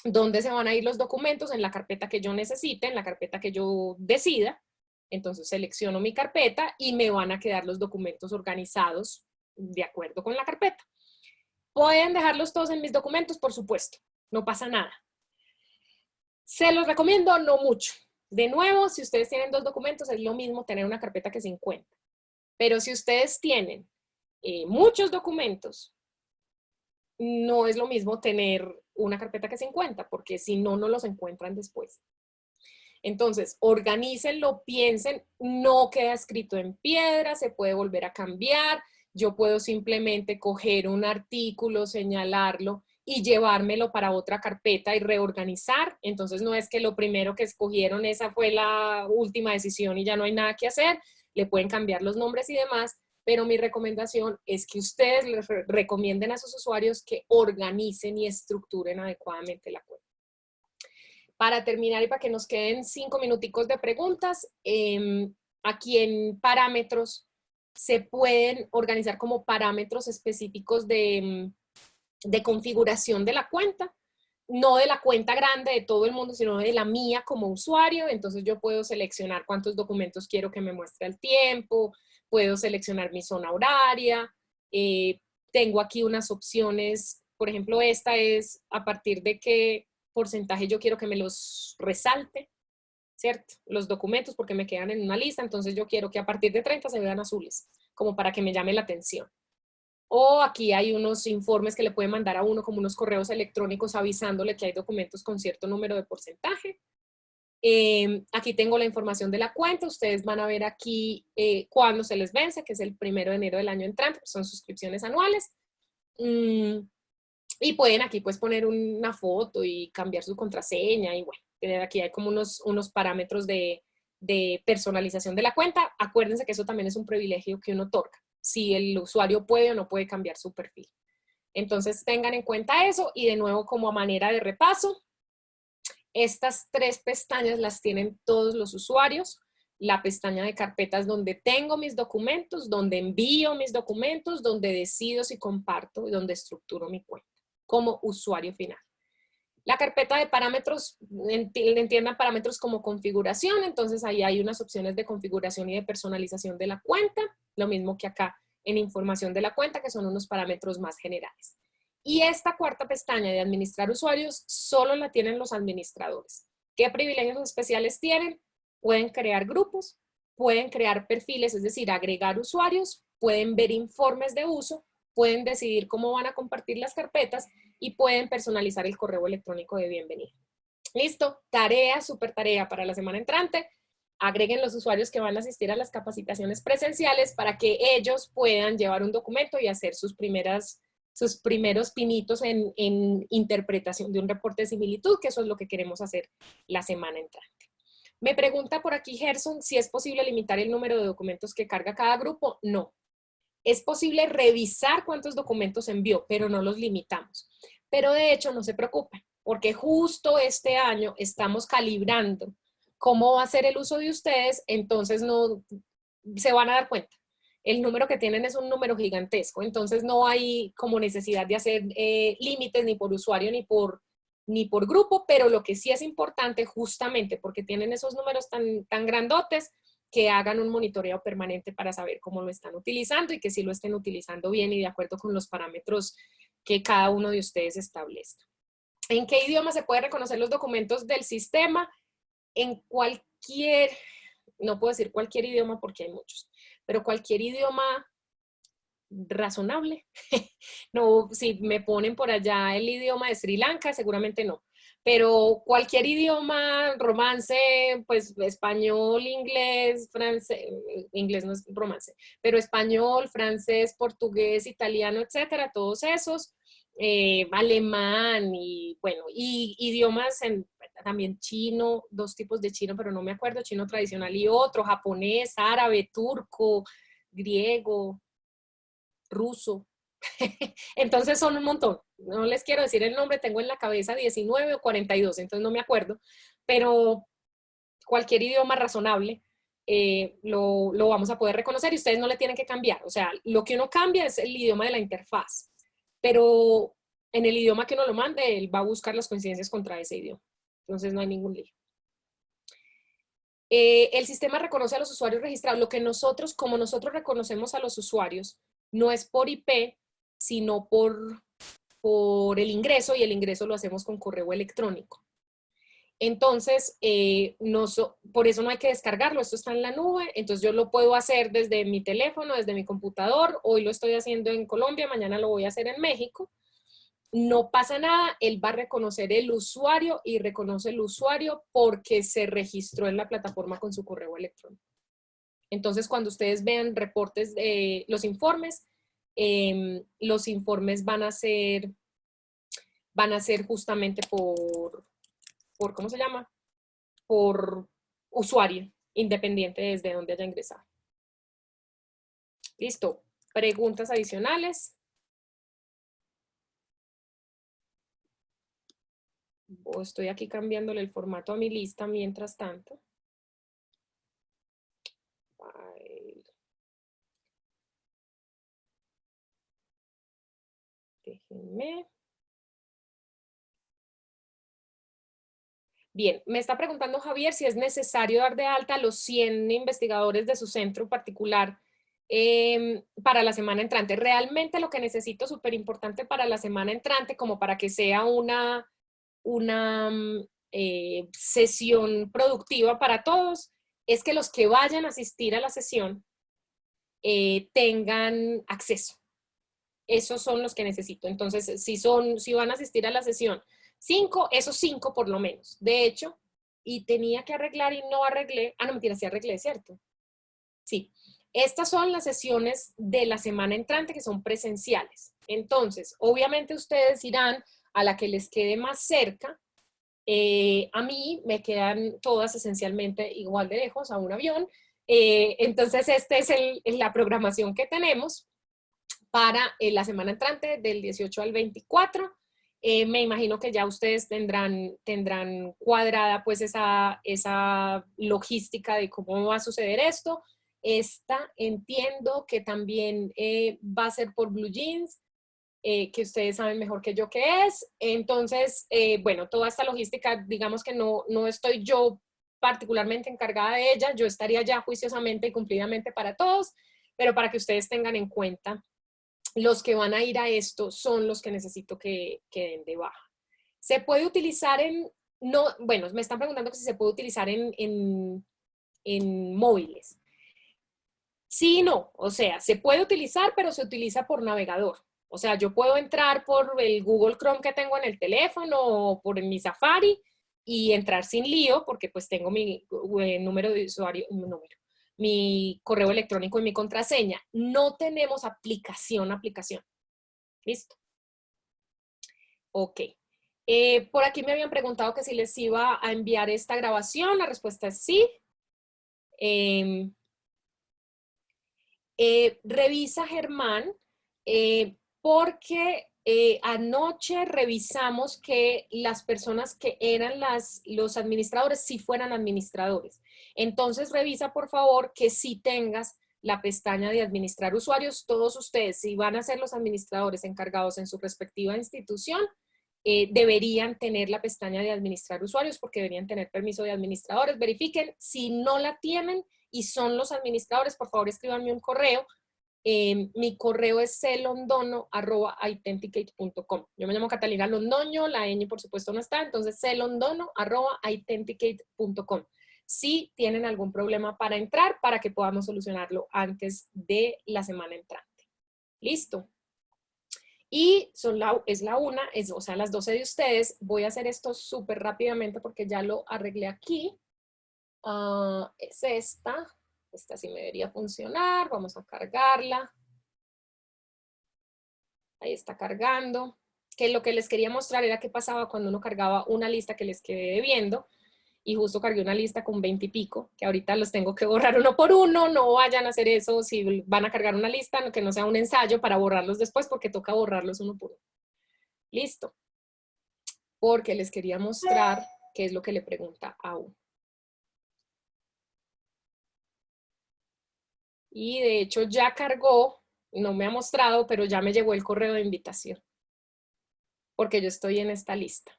Speaker 1: dónde se van a ir los documentos, en la carpeta que yo necesite, en la carpeta que yo decida. Entonces selecciono mi carpeta y me van a quedar los documentos organizados de acuerdo con la carpeta. ¿Pueden dejarlos todos en mis documentos? Por supuesto, no pasa nada. Se los recomiendo, no mucho. De nuevo, si ustedes tienen 2 documentos, es lo mismo tener una carpeta que 50. Pero si ustedes tienen muchos documentos, no es lo mismo tener una carpeta que 50, porque si no, no los encuentran después. Entonces, organícenlo, piensen, no queda escrito en piedra, se puede volver a cambiar. Yo puedo simplemente coger un artículo, señalarlo y llevármelo para otra carpeta y reorganizar. Entonces, no es que lo primero que escogieron, esa fue la última decisión y ya no hay nada que hacer. Le pueden cambiar los nombres y demás, pero mi recomendación es que ustedes les recomienden a sus usuarios que organicen y estructuren adecuadamente la cuenta. Para terminar y para que nos queden 5 minuticos de preguntas, aquí en parámetros se pueden organizar como parámetros específicos de configuración de la cuenta, no de la cuenta grande de todo el mundo, sino de la mía como usuario. Entonces yo puedo seleccionar cuántos documentos quiero que me muestre al tiempo, puedo seleccionar mi zona horaria, tengo aquí unas opciones, por ejemplo, esta es a partir de qué porcentaje yo quiero que me los resalte, ¿cierto? Los documentos, porque me quedan en una lista, entonces yo quiero que a partir de 30 se vean azules, como para que me llame la atención. O aquí hay unos informes que le pueden mandar a uno como unos correos electrónicos avisándole que hay documentos con cierto número de porcentaje. Aquí tengo la información de la cuenta. Ustedes van a ver aquí cuándo se les vence, que es el 1 de enero del año entrante, son suscripciones anuales. Y pueden aquí pues poner una foto y cambiar su contraseña y bueno, aquí hay como unos parámetros de personalización de la cuenta. Acuérdense que eso también es un privilegio que uno otorga, si el usuario puede o no puede cambiar su perfil. Entonces tengan en cuenta eso y de nuevo como a manera de repaso, estas 3 pestañas las tienen todos los usuarios. La pestaña de carpetas donde tengo mis documentos, donde envío mis documentos, donde decido si comparto y donde estructuro mi cuenta como usuario final. La carpeta de parámetros, entiendan parámetros como configuración, entonces ahí hay unas opciones de configuración y de personalización de la cuenta, lo mismo que acá en información de la cuenta, que son unos parámetros más generales. Y esta 4ª pestaña de administrar usuarios solo la tienen los administradores. ¿Qué privilegios especiales tienen? Pueden crear grupos, pueden crear perfiles, es decir, agregar usuarios, pueden ver informes de uso, pueden decidir cómo van a compartir las carpetas y pueden personalizar el correo electrónico de bienvenida. Listo, tarea, súper tarea para la semana entrante. Agreguen los usuarios que van a asistir a las capacitaciones presenciales para que ellos puedan llevar un documento y hacer sus primeros pinitos en interpretación de un reporte de similitud, que eso es lo que queremos hacer la semana entrante. Me pregunta por aquí Gerson si es posible limitar el número de documentos que carga cada grupo. No. Es posible revisar cuántos documentos envió, pero no los limitamos. Pero de hecho, no se preocupen, porque justo este año estamos calibrando cómo va a ser el uso de ustedes, entonces no se van a dar cuenta. El número que tienen es un número gigantesco, entonces no hay como necesidad de hacer límites ni por usuario ni por grupo, pero lo que sí es importante justamente porque tienen esos números tan grandotes, que hagan un monitoreo permanente para saber cómo lo están utilizando y que sí lo estén utilizando bien y de acuerdo con los parámetros que cada uno de ustedes establezca. ¿En qué idioma se puede reconocer los documentos del sistema? En no puedo decir cualquier idioma porque hay muchos, pero cualquier idioma razonable. No, si me ponen por allá el idioma de Sri Lanka, seguramente no. Pero cualquier idioma, romance, pues español, inglés, francés, inglés no es romance, pero español, francés, portugués, italiano, etcétera, todos esos, alemán y bueno, y idiomas también chino, 2 tipos de chino, pero no me acuerdo, chino tradicional y otro, japonés, árabe, turco, griego, ruso. Entonces son un montón. No les quiero decir el nombre, tengo en la cabeza 19 o 42, entonces no me acuerdo, pero cualquier idioma razonable lo vamos a poder reconocer y ustedes no le tienen que cambiar. O sea, lo que uno cambia es el idioma de la interfaz, pero en el idioma que uno lo mande, él va a buscar las coincidencias contra ese idioma. Entonces no hay ningún lío. El sistema reconoce a los usuarios registrados. Lo que nosotros, como nosotros reconocemos a los usuarios, no es por IP, sino por el ingreso, y el ingreso lo hacemos con correo electrónico. Entonces, por eso no hay que descargarlo, esto está en la nube, entonces yo lo puedo hacer desde mi teléfono, desde mi computador, hoy lo estoy haciendo en Colombia, mañana lo voy a hacer en México. No pasa nada, él va a reconocer el usuario y reconoce el usuario porque se registró en la plataforma con su correo electrónico. Entonces, cuando ustedes vean reportes, los informes van a ser justamente por ¿cómo se llama? Por usuario, independiente desde donde haya ingresado. Listo. ¿Preguntas adicionales? Estoy aquí cambiándole el formato a mi lista mientras tanto. Déjenme. Bien, me está preguntando Javier si es necesario dar de alta a los 100 investigadores de su centro particular para la semana entrante. Realmente lo que necesito súper importante para la semana entrante, como para que sea una sesión productiva para todos, es que los que vayan a asistir a la sesión tengan acceso. Esos son los que necesito. Entonces, si van a asistir a la sesión 5, esos 5 por lo menos. De hecho, y tenía que arreglar y no arreglé. No, mentira, sí arreglé, ¿cierto? Sí. Estas son las sesiones de la semana entrante que son presenciales. Entonces, obviamente ustedes irán a la que les quede más cerca. A mí me quedan todas esencialmente igual de lejos a un avión. Entonces, esta es la programación que tenemos para la semana entrante del 18 al 24. Me imagino que ya ustedes tendrán cuadrada pues esa logística de cómo va a suceder esto. Entiendo que también va a ser por Blue Jeans, que ustedes saben mejor que yo qué es. Entonces, bueno, toda esta logística, digamos que no estoy yo particularmente encargada de ella, yo estaría ya juiciosamente y cumplidamente para todos, pero para que ustedes tengan en cuenta, los que van a ir a esto son los que necesito que den de baja. Se puede utilizar bueno, me están preguntando que si se puede utilizar en móviles. Sí y no, o sea, se puede utilizar, pero se utiliza por navegador. O sea, yo puedo entrar por el Google Chrome que tengo en el teléfono o por mi Safari y entrar sin lío porque pues tengo mi número de usuario, mi correo electrónico y mi contraseña. No tenemos aplicación. ¿Listo? Ok. Por aquí me habían preguntado que si les iba a enviar esta grabación. La respuesta es sí. Revisa, Germán, porque anoche revisamos que las personas que eran los administradores sí fueran administradores. Entonces revisa por favor que sí tengas la pestaña de administrar usuarios. Todos ustedes, si van a ser los administradores encargados en su respectiva institución, deberían tener la pestaña de administrar usuarios porque deberían tener permiso de administradores. Verifiquen, si no la tienen y son los administradores, por favor escríbanme un correo. Mi correo es celondono@authenticate.com. Yo me llamo Catalina Londoño, la ñ por supuesto no está, entonces celondono@authenticate.com. si tienen algún problema para entrar, para que podamos solucionarlo antes de la semana entrante. ¿Listo? Y es la 1, o sea, las 12 de ustedes. Voy a hacer esto súper rápidamente porque ya lo arreglé aquí. Es esta. Esta sí me debería funcionar. Vamos a cargarla. Ahí está cargando. Que lo que les quería mostrar era qué pasaba cuando uno cargaba una lista que les quedé debiendo. Y justo cargué una lista con 20 y pico, que ahorita los tengo que borrar uno por uno. No vayan a hacer eso si van a cargar una lista, que no sea un ensayo para borrarlos después, porque toca borrarlos uno por uno. Listo. Porque les quería mostrar qué es lo que le pregunta a uno. Y de hecho ya cargó, no me ha mostrado, pero ya me llegó el correo de invitación. Porque yo estoy en esta lista.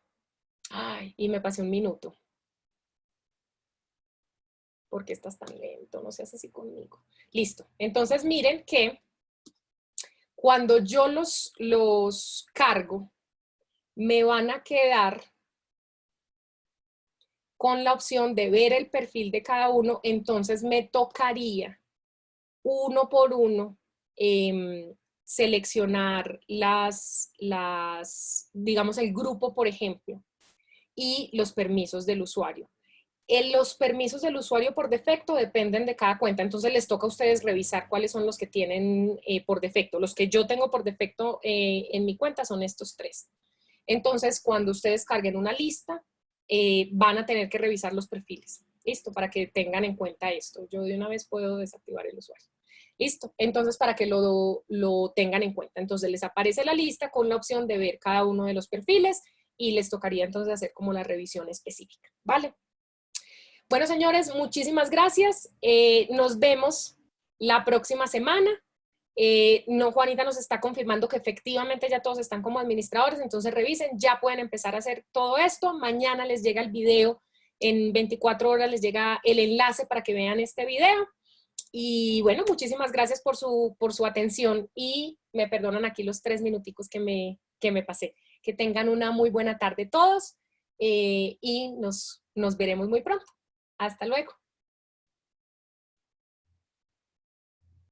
Speaker 1: Ay, y me pasé un minuto. ¿Por qué estás tan lento? No seas así conmigo. Listo. Entonces miren que cuando yo los cargo, me van a quedar con la opción de ver el perfil de cada uno. Entonces me tocaría uno por uno seleccionar digamos, el grupo, por ejemplo, y los permisos del usuario. Los permisos del usuario por defecto dependen de cada cuenta, entonces les toca a ustedes revisar cuáles son los que tienen por defecto. Los que yo tengo por defecto en mi cuenta son estos 3. Entonces, cuando ustedes carguen una lista, van a tener que revisar los perfiles. ¿Listo? Para que tengan en cuenta esto. Yo de una vez puedo desactivar el usuario. ¿Listo? Entonces, para que lo tengan en cuenta. Entonces, les aparece la lista con la opción de ver cada uno de los perfiles y les tocaría entonces hacer como la revisión específica. ¿Vale? Bueno, señores, muchísimas gracias. Nos vemos la próxima semana. No, Juanita nos está confirmando que efectivamente ya todos están como administradores, entonces revisen, ya pueden empezar a hacer todo esto. Mañana les llega el video, en 24 horas les llega el enlace para que vean este video. Y bueno, muchísimas gracias por su atención y me perdonan aquí los 3 minuticos que me pasé. Que tengan una muy buena tarde todos y nos veremos muy pronto. Hasta luego.